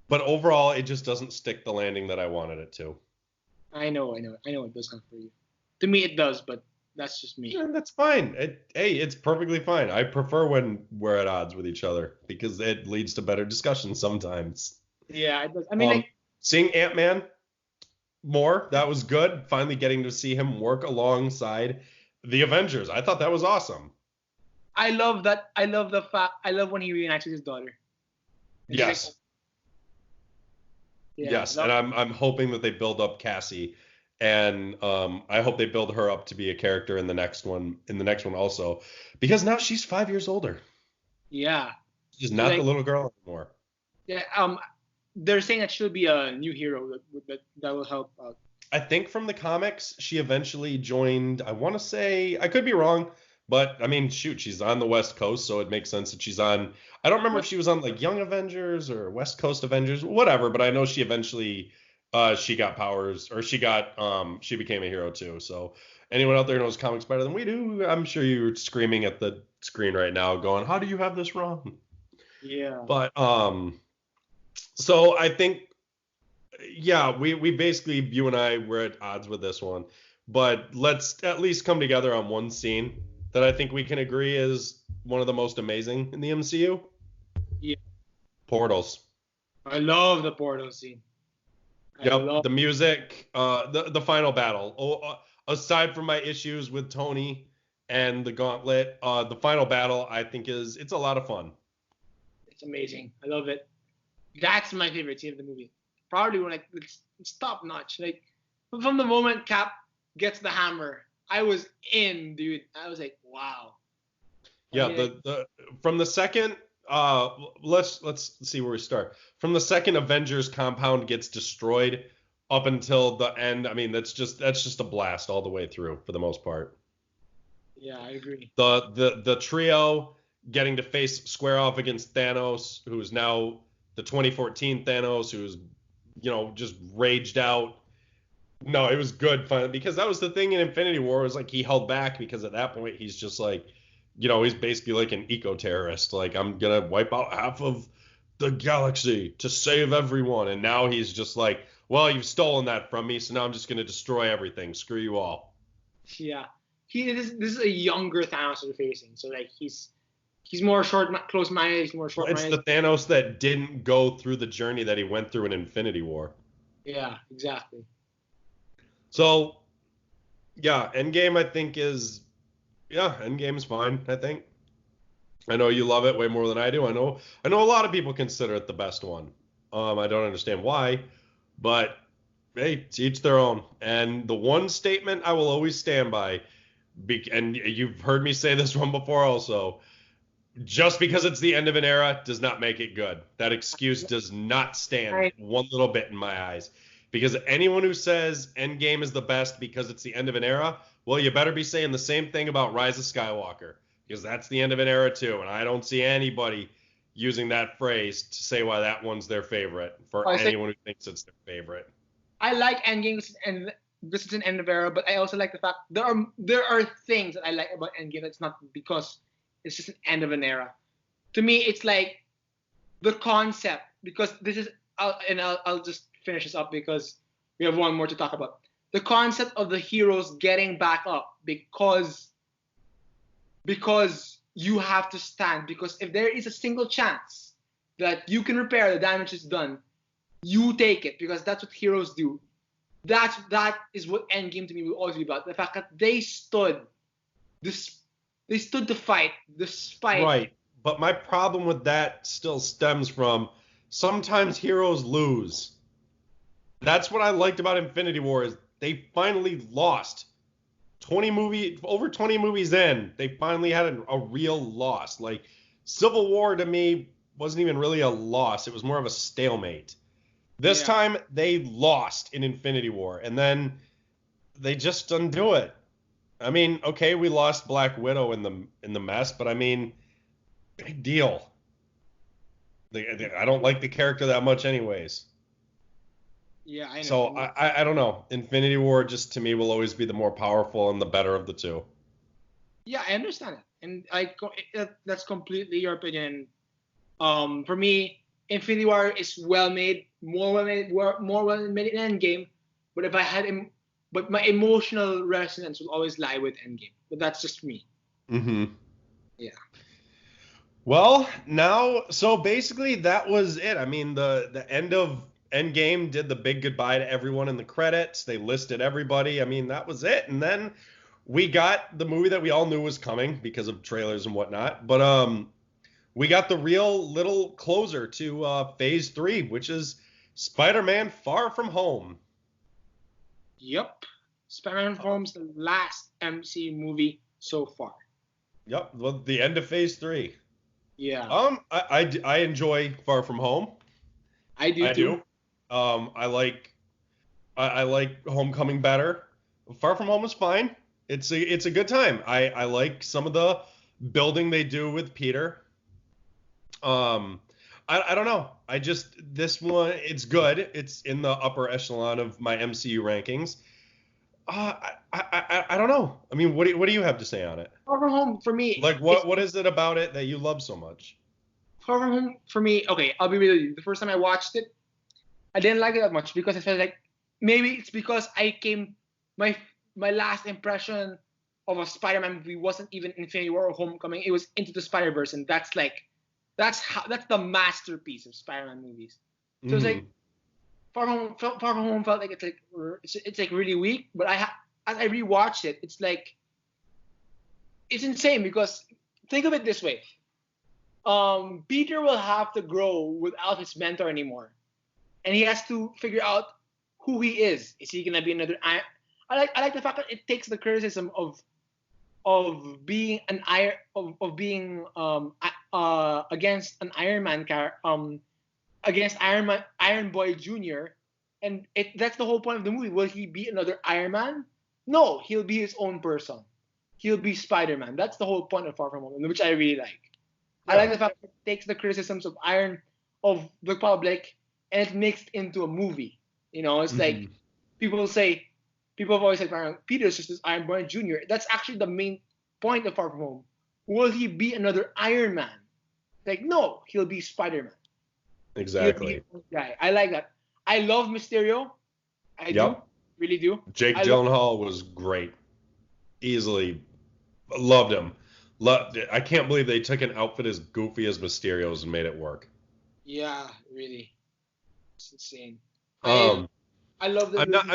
but overall it just doesn't stick the landing that I wanted it to. I know it does come for you. To me it does, but that's just me. Yeah, that's fine. Hey, it's perfectly fine. I prefer when we're at odds with each other because it leads to better discussions sometimes. Yeah, it does. I mean, Seeing Ant-Man more, that was good. Finally getting to see him work alongside the Avengers. I thought that was awesome. I love that. I love the fact. I love when he reunites with his daughter. It's Yes. like, yeah, Yes, and I'm hoping that they build up Cassie, and I hope they build her up to be a character in the next one. Also, because now she's 5 years older. Yeah. She's not like, the little girl anymore. Yeah. They're saying that she'll be a new hero that will help out. I think from the comics, she eventually joined. I want to say I could be wrong, but I mean, shoot, she's on the West Coast, so it makes sense that she's on. I don't remember if she was on like Young Avengers or West Coast Avengers, whatever. But I know she eventually she got powers, or she became a hero too. So anyone out there knows comics better than we do, I'm sure you're screaming at the screen right now, going, "How do you have this wrong?" Yeah. But so I think yeah, we basically you and I were at odds with this one, but let's at least come together on one scene that I think we can agree is one of the most amazing in the MCU. Yeah. Portals. I love the portal scene. Yep, the music, the final battle. Aside from my issues with Tony and the Gauntlet, the final battle I think it's a lot of fun. It's amazing. I love it. That's my favorite scene of the movie. Probably when it's top notch. Like from the moment Cap gets the hammer, I was in, dude. I was like, wow. Yeah, the from the second let's see where we start. From the second Avengers compound gets destroyed up until the end, I mean that's just a blast all the way through for the most part. Yeah, I agree. The trio getting to face square off against Thanos, who is now the 2014 Thanos, who's just raged out. No, it was good fun because that was the thing in Infinity War was like he held back because at that point he's just like, he's basically like an eco-terrorist. Like I'm gonna wipe out half of the galaxy to save everyone, and now he's just like, well, you've stolen that from me, so now I'm just gonna destroy everything. Screw you all. Yeah, this is a younger Thanos they're facing, so like he's more close-minded. He's more short-minded. It's the Thanos that didn't go through the journey that he went through in Infinity War. Yeah, exactly. So, yeah, Endgame I think Endgame's fine, I think. I know you love it way more than I do. I know a lot of people consider it the best one. I don't understand why, but hey, to each their own. And the one statement I will always stand by, and you've heard me say this one before also, just because it's the end of an era does not make it good. That excuse does not stand one little bit in my eyes. Because anyone who says Endgame is the best because it's the end of an era, well, you better be saying the same thing about Rise of Skywalker, because that's the end of an era too. And I don't see anybody using that phrase to say why that one's their favorite for anyone who thinks it's their favorite. I like Endgame, and this is an end of era, but I also like the fact there are things that I like about Endgame. It's not because it's just an end of an era. To me, it's like the concept, because this is, I'll just finish this up because we have one more to talk about. The concept of the heroes getting back up because you have to stand. Because if there is a single chance that you can repair the damage is done, you take it, because that's what heroes do. That is what Endgame to me will always be about. The fact that they stood to fight despite. Right. But my problem with that still stems from sometimes heroes lose. That's what I liked about Infinity War is they finally lost. Over 20 movies in, they finally had a real loss. Like Civil War to me wasn't even really a loss. It was more of a stalemate. This Yeah. time they lost in Infinity War, and then they just undo it. I mean, okay, we lost Black Widow in the mess, but I mean, big deal. I don't like the character that much, anyways. Yeah, I know. So I don't know. Infinity War just to me will always be the more powerful and the better of the two. Yeah, I understand it, and that's completely your opinion. For me, Infinity War is well made, more well made in Endgame. But if I had, but my emotional resonance will always lie with Endgame. But that's just me. Mm-hmm. Yeah. Well, now, so basically that was it. I mean, the end of Endgame did the big goodbye to everyone in the credits. They listed everybody. I mean, that was it. And then we got the movie that we all knew was coming because of trailers and whatnot. But we got the real little closer to Phase 3, which is Spider-Man Far From Home. Yep. Spider-Man Um, forms the last MCU movie so far. yep, well, the end of Phase 3. Yeah, I enjoy Far From Home. I do I too. do. I like I like Homecoming better. Far From Home is fine. It's a good time. I like some of the building they do with Peter. Um, I don't know. I just this one it's good. It's in the upper echelon of my MCU rankings. I don't know. I mean, what do you have to say on it? Far From Home for me, Like what is it about it that you love so much? Far From Home for me. Okay, I'll be real with you. The first time I watched it, I didn't like it that much because I felt like maybe it's because my my last impression of a Spider-Man movie wasn't even Infinity War or Homecoming. It was Into the Spider-Verse, and that's the masterpiece of Spider-Man movies. So it's like Hmm. Far From Home felt like it's like really weak, but as I rewatched it, it's like it's insane because think of it this way: Peter will have to grow without his mentor anymore, and he has to figure out who he is. Is he gonna be another? I like the fact that it takes the criticism of being an iron of being against an Iron Man against Iron Boy Jr. And that's the whole point of the movie. Will he be another Iron Man? No, he'll be his own person. He'll be Spider Man. That's the whole point of Far From Home, which I really like. I like Yeah. the fact that it takes the criticisms of the public and it mixed into a movie. It's like Hmm. people say people have always said Peter's just this Iron Boy Jr. That's actually the main point of Far From Home. Will he be another Iron Man? Like no, he'll be Spider Man. He'll be his Exactly. own guy. I like that. I love Mysterio. I do, Yep. really do. Jake I love. Gyllenhaal was great. Easily loved him. I can't believe they took an outfit as goofy as Mysterio's and made it work. Yeah, really, it's insane. I Um, I love the I'm not. movie.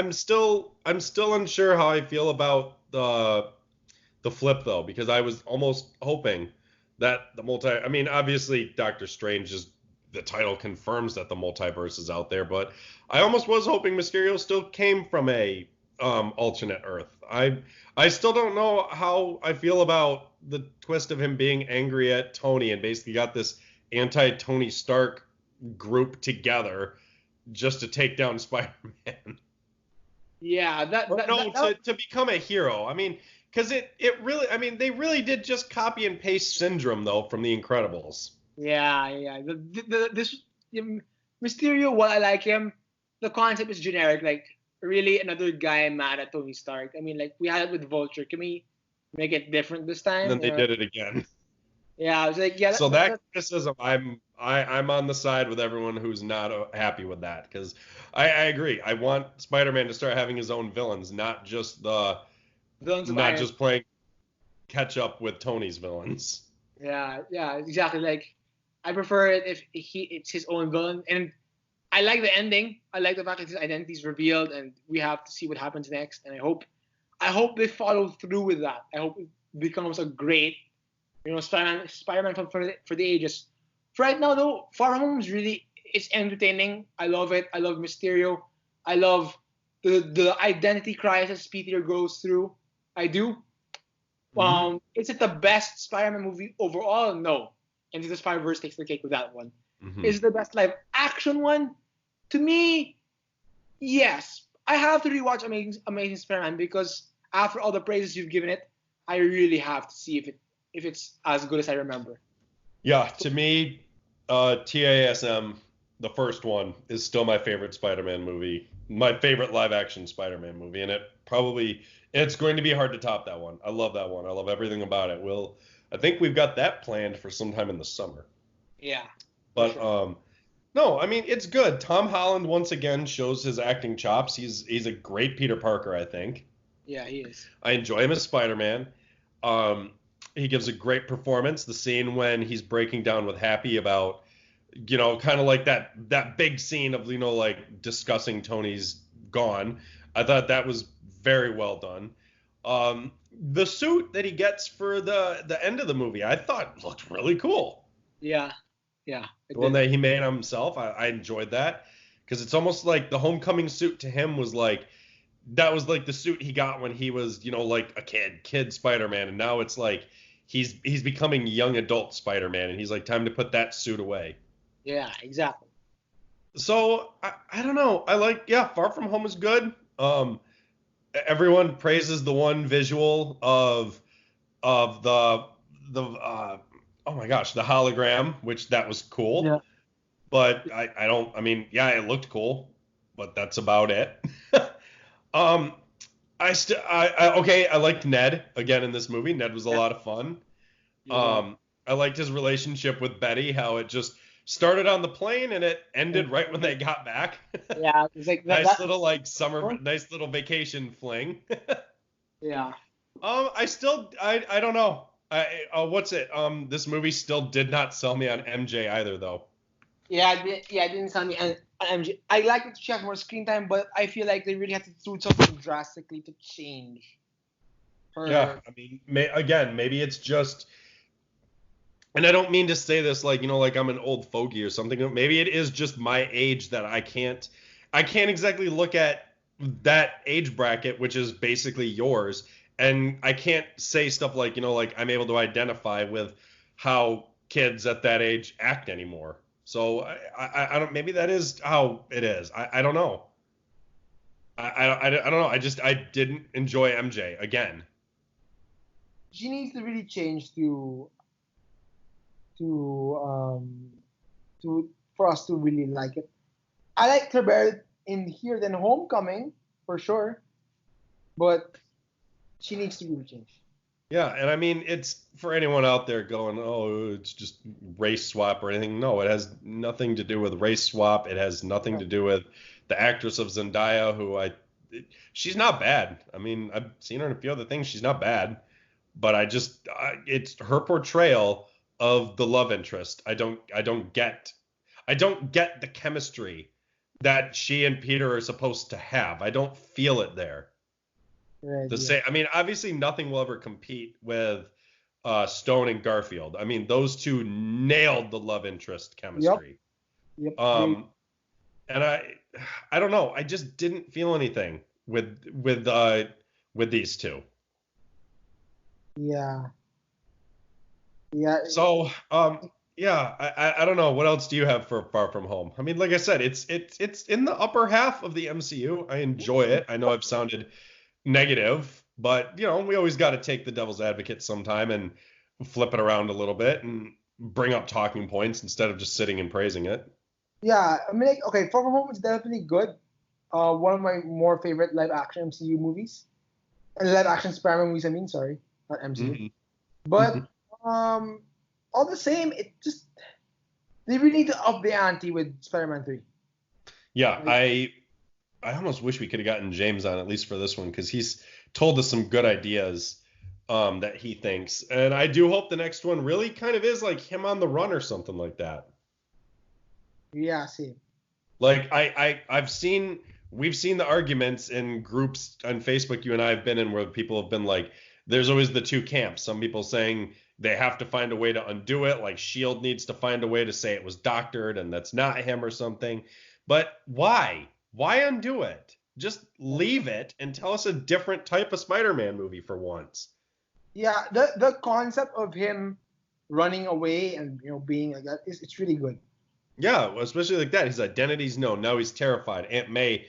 I'm still unsure how I feel about the flip though, because I was almost hoping that the multi. I mean, obviously, Doctor Strange is the title confirms that the multiverse is out there, but I almost was hoping Mysterio still came from a alternate Earth. I still don't know how I feel about the twist of him being angry at Tony and basically got this anti-Tony Stark group together just to take down Spider-Man. Yeah, Or no, to become a hero. I mean, because it really, I mean, they really did just copy and paste Syndrome though from The Incredibles. yeah, yeah. This Mysterio, while I like him, the concept is generic. Like, really, another guy mad at Tony Stark. I mean, like we had it with Vulture. Can we make it different this And time? then they did it again. Yeah, I was like, yeah, So that criticism, I'm on the side with everyone who's not happy with that because I agree. I want Spider-Man to start having his own villains, villains of not Iron. just playing catch up with Tony's villains. Yeah, yeah, exactly. Like, I prefer it if it's his own villain, and I like the ending. I like the fact that his identity is revealed, and we have to see what happens next. And I hope they follow through with that. I hope it becomes a great Spider-Man for the ages. For right now though, Far From Home is really it's entertaining. I love it. I love Mysterio. I love the identity crisis Peter goes through. I do. Mm-hmm. Is it the best Spider-Man movie overall? No. Into the Spider-Verse takes the cake with that one. Mm-hmm. Is it the best live action one? To me, yes. I have to rewatch Amazing Spider-Man because after all the praises you've given it, I really have to see if it's as good as I remember. Yeah, to me, TASM, the first one, is still my favorite Spider-Man movie, my favorite live-action Spider-Man movie, and it's going to be hard to top that one. I love that one. I love everything about it. I think we've got that planned for sometime in the summer. Yeah, for But sure. no, I mean it's good. Tom Holland once again shows his acting chops. He's a great Peter Parker, I think. Yeah, he is. I enjoy him as Spider-Man. Um, he gives a great performance. The scene when he's breaking down with Happy about, kind of like that big scene of, like discussing Tony's gone. I thought that was very well done. The suit that he gets for the end of the movie, I thought looked really cool. Yeah, yeah, The it one did. that he made himself, I enjoyed that because it's almost like the homecoming suit to him was like that was like the suit he got when he was, like a kid Spider-Man, and now it's like he's becoming young adult Spider-Man, and he's like time to put that suit away. Yeah, exactly. So I don't know. Yeah, Far From Home is good. Everyone praises the one visual of the oh my gosh, the hologram, which that was cool. Yeah. But I don't. I mean, yeah, it looked cool, but that's about it. um, okay. I liked Ned again in this movie. Ned was a Yeah, lot of fun. he was all. I liked his relationship with Betty. How it just started on the plane and it ended right when they got back. Yeah, it's like that. Nice little like nice little vacation fling. Yeah. I don't know. What's it? This movie still did not sell me on MJ either, though. Yeah, it didn't sound me and MG. I like it to check more screen time, but I feel like they really have to do something drastically to change Yeah, her. I mean, again, maybe it's just, and I don't mean to say this like, like I'm an old fogey or something. Maybe it is just my age that I can't exactly look at that age bracket, which is basically yours, and I can't say stuff like, like I'm able to identify with how kids at that age act anymore. So I don't, maybe that is how it is. I don't know. I don't know. I didn't enjoy MJ again. She needs to really change to to for us to really like it. I liked her better in here than Homecoming for sure, but she needs to really change. Yeah, and I mean, it's for anyone out there going, oh, it's just race swap or anything. No, it has nothing to do with race swap. It has nothing Yeah. to do with the actress of Zendaya, she's not bad. I mean, I've seen her in a few other things. She's not bad, but it's her portrayal of the love interest. I don't get the chemistry that she and Peter are supposed to have. I don't feel it there. Right, The yeah. same. I mean, obviously, nothing will ever compete with Stone and Garfield. I mean, those two nailed the love interest Yep. chemistry. Yep. They. Um, and I don't know. I just didn't feel anything with these two. Yeah. Yeah. So, yeah, I don't know. What else do you have for Far From Home? I mean, like I said, it's in the upper half of the MCU. I enjoy it. I know I've sounded negative, but we always got to take the devil's advocate sometime and flip it around a little bit and bring up talking points instead of just sitting and praising it. Yeah. I mean, like, okay, Far From Home is definitely good. One of my more favorite live action MCU movies. And live action Spider-Man movies. I mean, sorry, not MCU. Hmm. But Hmm. um, all the same, it just they really need to up the ante with Spider-Man 3. Yeah, Like, I almost wish we could have gotten James on at least for this one because he's told us some good ideas that he thinks, and I do hope the next one really kind of is like him on the run or something like that. yeah, see. Like we've seen the arguments in groups on Facebook you and I have been in where people have been like, there's always the two camps. Some people saying they have to find a way to undo it. Like Shield needs to find a way to say it was doctored and that's not him or something. But why? Why undo it? Just leave it and tell us a different type of Spider-Man movie for once. Yeah, the concept of him running away and being like that it's really good. Yeah, especially like that. His identity's known. Now he's terrified. Aunt May,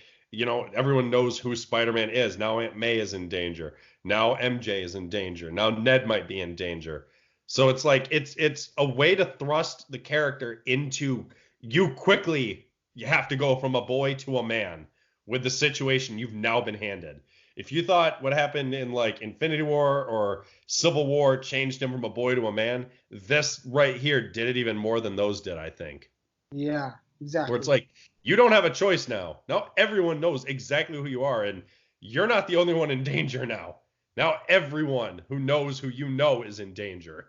everyone knows who Spider-Man is. Now Aunt May is in danger. Now MJ is in danger. Now Ned might be in danger. So it's like it's a way to thrust the character into you quickly. You have to go from a boy to a man with the situation you've now been handed. If you thought what happened in like Infinity War or Civil War changed him from a boy to a man, this right here did it even more than those did, I think. Yeah, exactly. Where it's like, you don't have a choice now. Now everyone knows exactly who you are, and you're not the only one in danger now. Now everyone who knows who you know is in danger.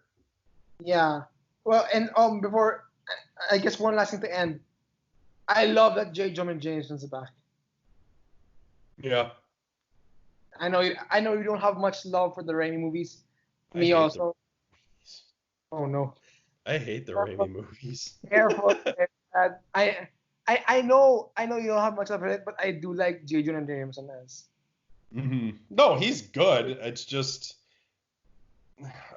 Yeah. Well, and before, I guess one last thing to end. I love that J. Jonah Jameson's back. Yeah. I know you don't have much love for the Raimi movies. Me also. Oh no. I hate the Raimi movies. Careful. I know you don't have much of it, but I do like J. Jonah Jameson as. Mm-hmm. No, he's good. It's just,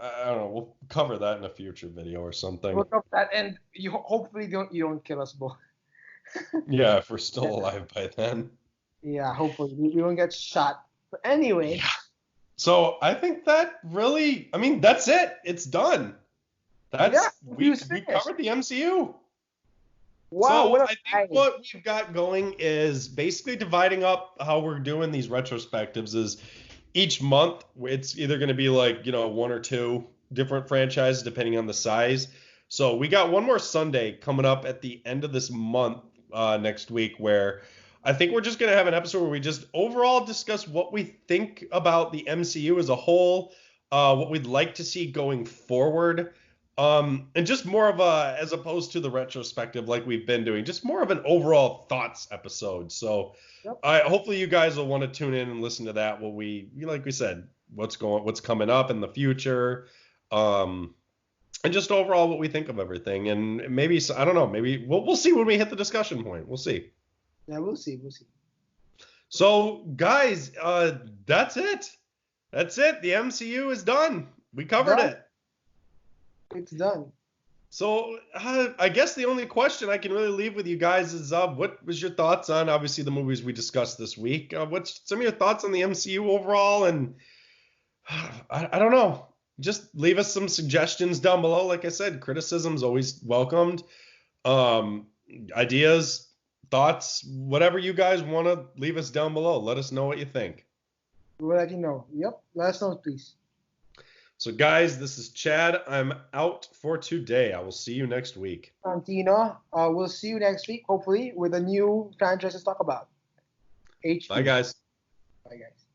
I don't know. We'll cover that in a future video or something. We'll cover that, and hopefully you don't kill us both. Yeah, if we're still alive by then. Yeah, hopefully we don't get shot. But anyway. Yeah. So I think that really, that's it. It's done. We covered the MCU. Wow. So I think what we've got going is basically dividing up how we're doing these retrospectives is each month it's either going to be like, one or two different franchises depending on the size. So we got one more Sunday coming up at the end of this month next week where I think we're just going to have an episode where we just overall discuss what we think about the MCU as a whole, what we'd like to see going forward. And just more of a, as opposed to the retrospective like we've been doing, just more of an overall thoughts episode. So hopefully you guys will want to tune in and listen to that. What we, like we said, what's coming up in the future. And just overall what we think of everything. And maybe, I don't know, maybe we'll see when we hit the discussion point. We'll see. Yeah, we'll see. So guys, that's it. The MCU is done. We covered it. It's done. So I guess the only question I can really leave with you guys is what was your thoughts on obviously the movies we discussed this week? What's some of your thoughts on the MCU overall? And I don't know. Just leave us some suggestions down below. Like I said, criticism's always welcomed. Ideas, thoughts, whatever you guys want to leave us down below. Let us know what you think. We'll let you know. Yep. Let us know, please. So, guys, this is Chad. I'm out for today. I will see you next week. Tina, we'll see you next week, hopefully, with a new franchise to talk about. Bye, guys. Bye, guys.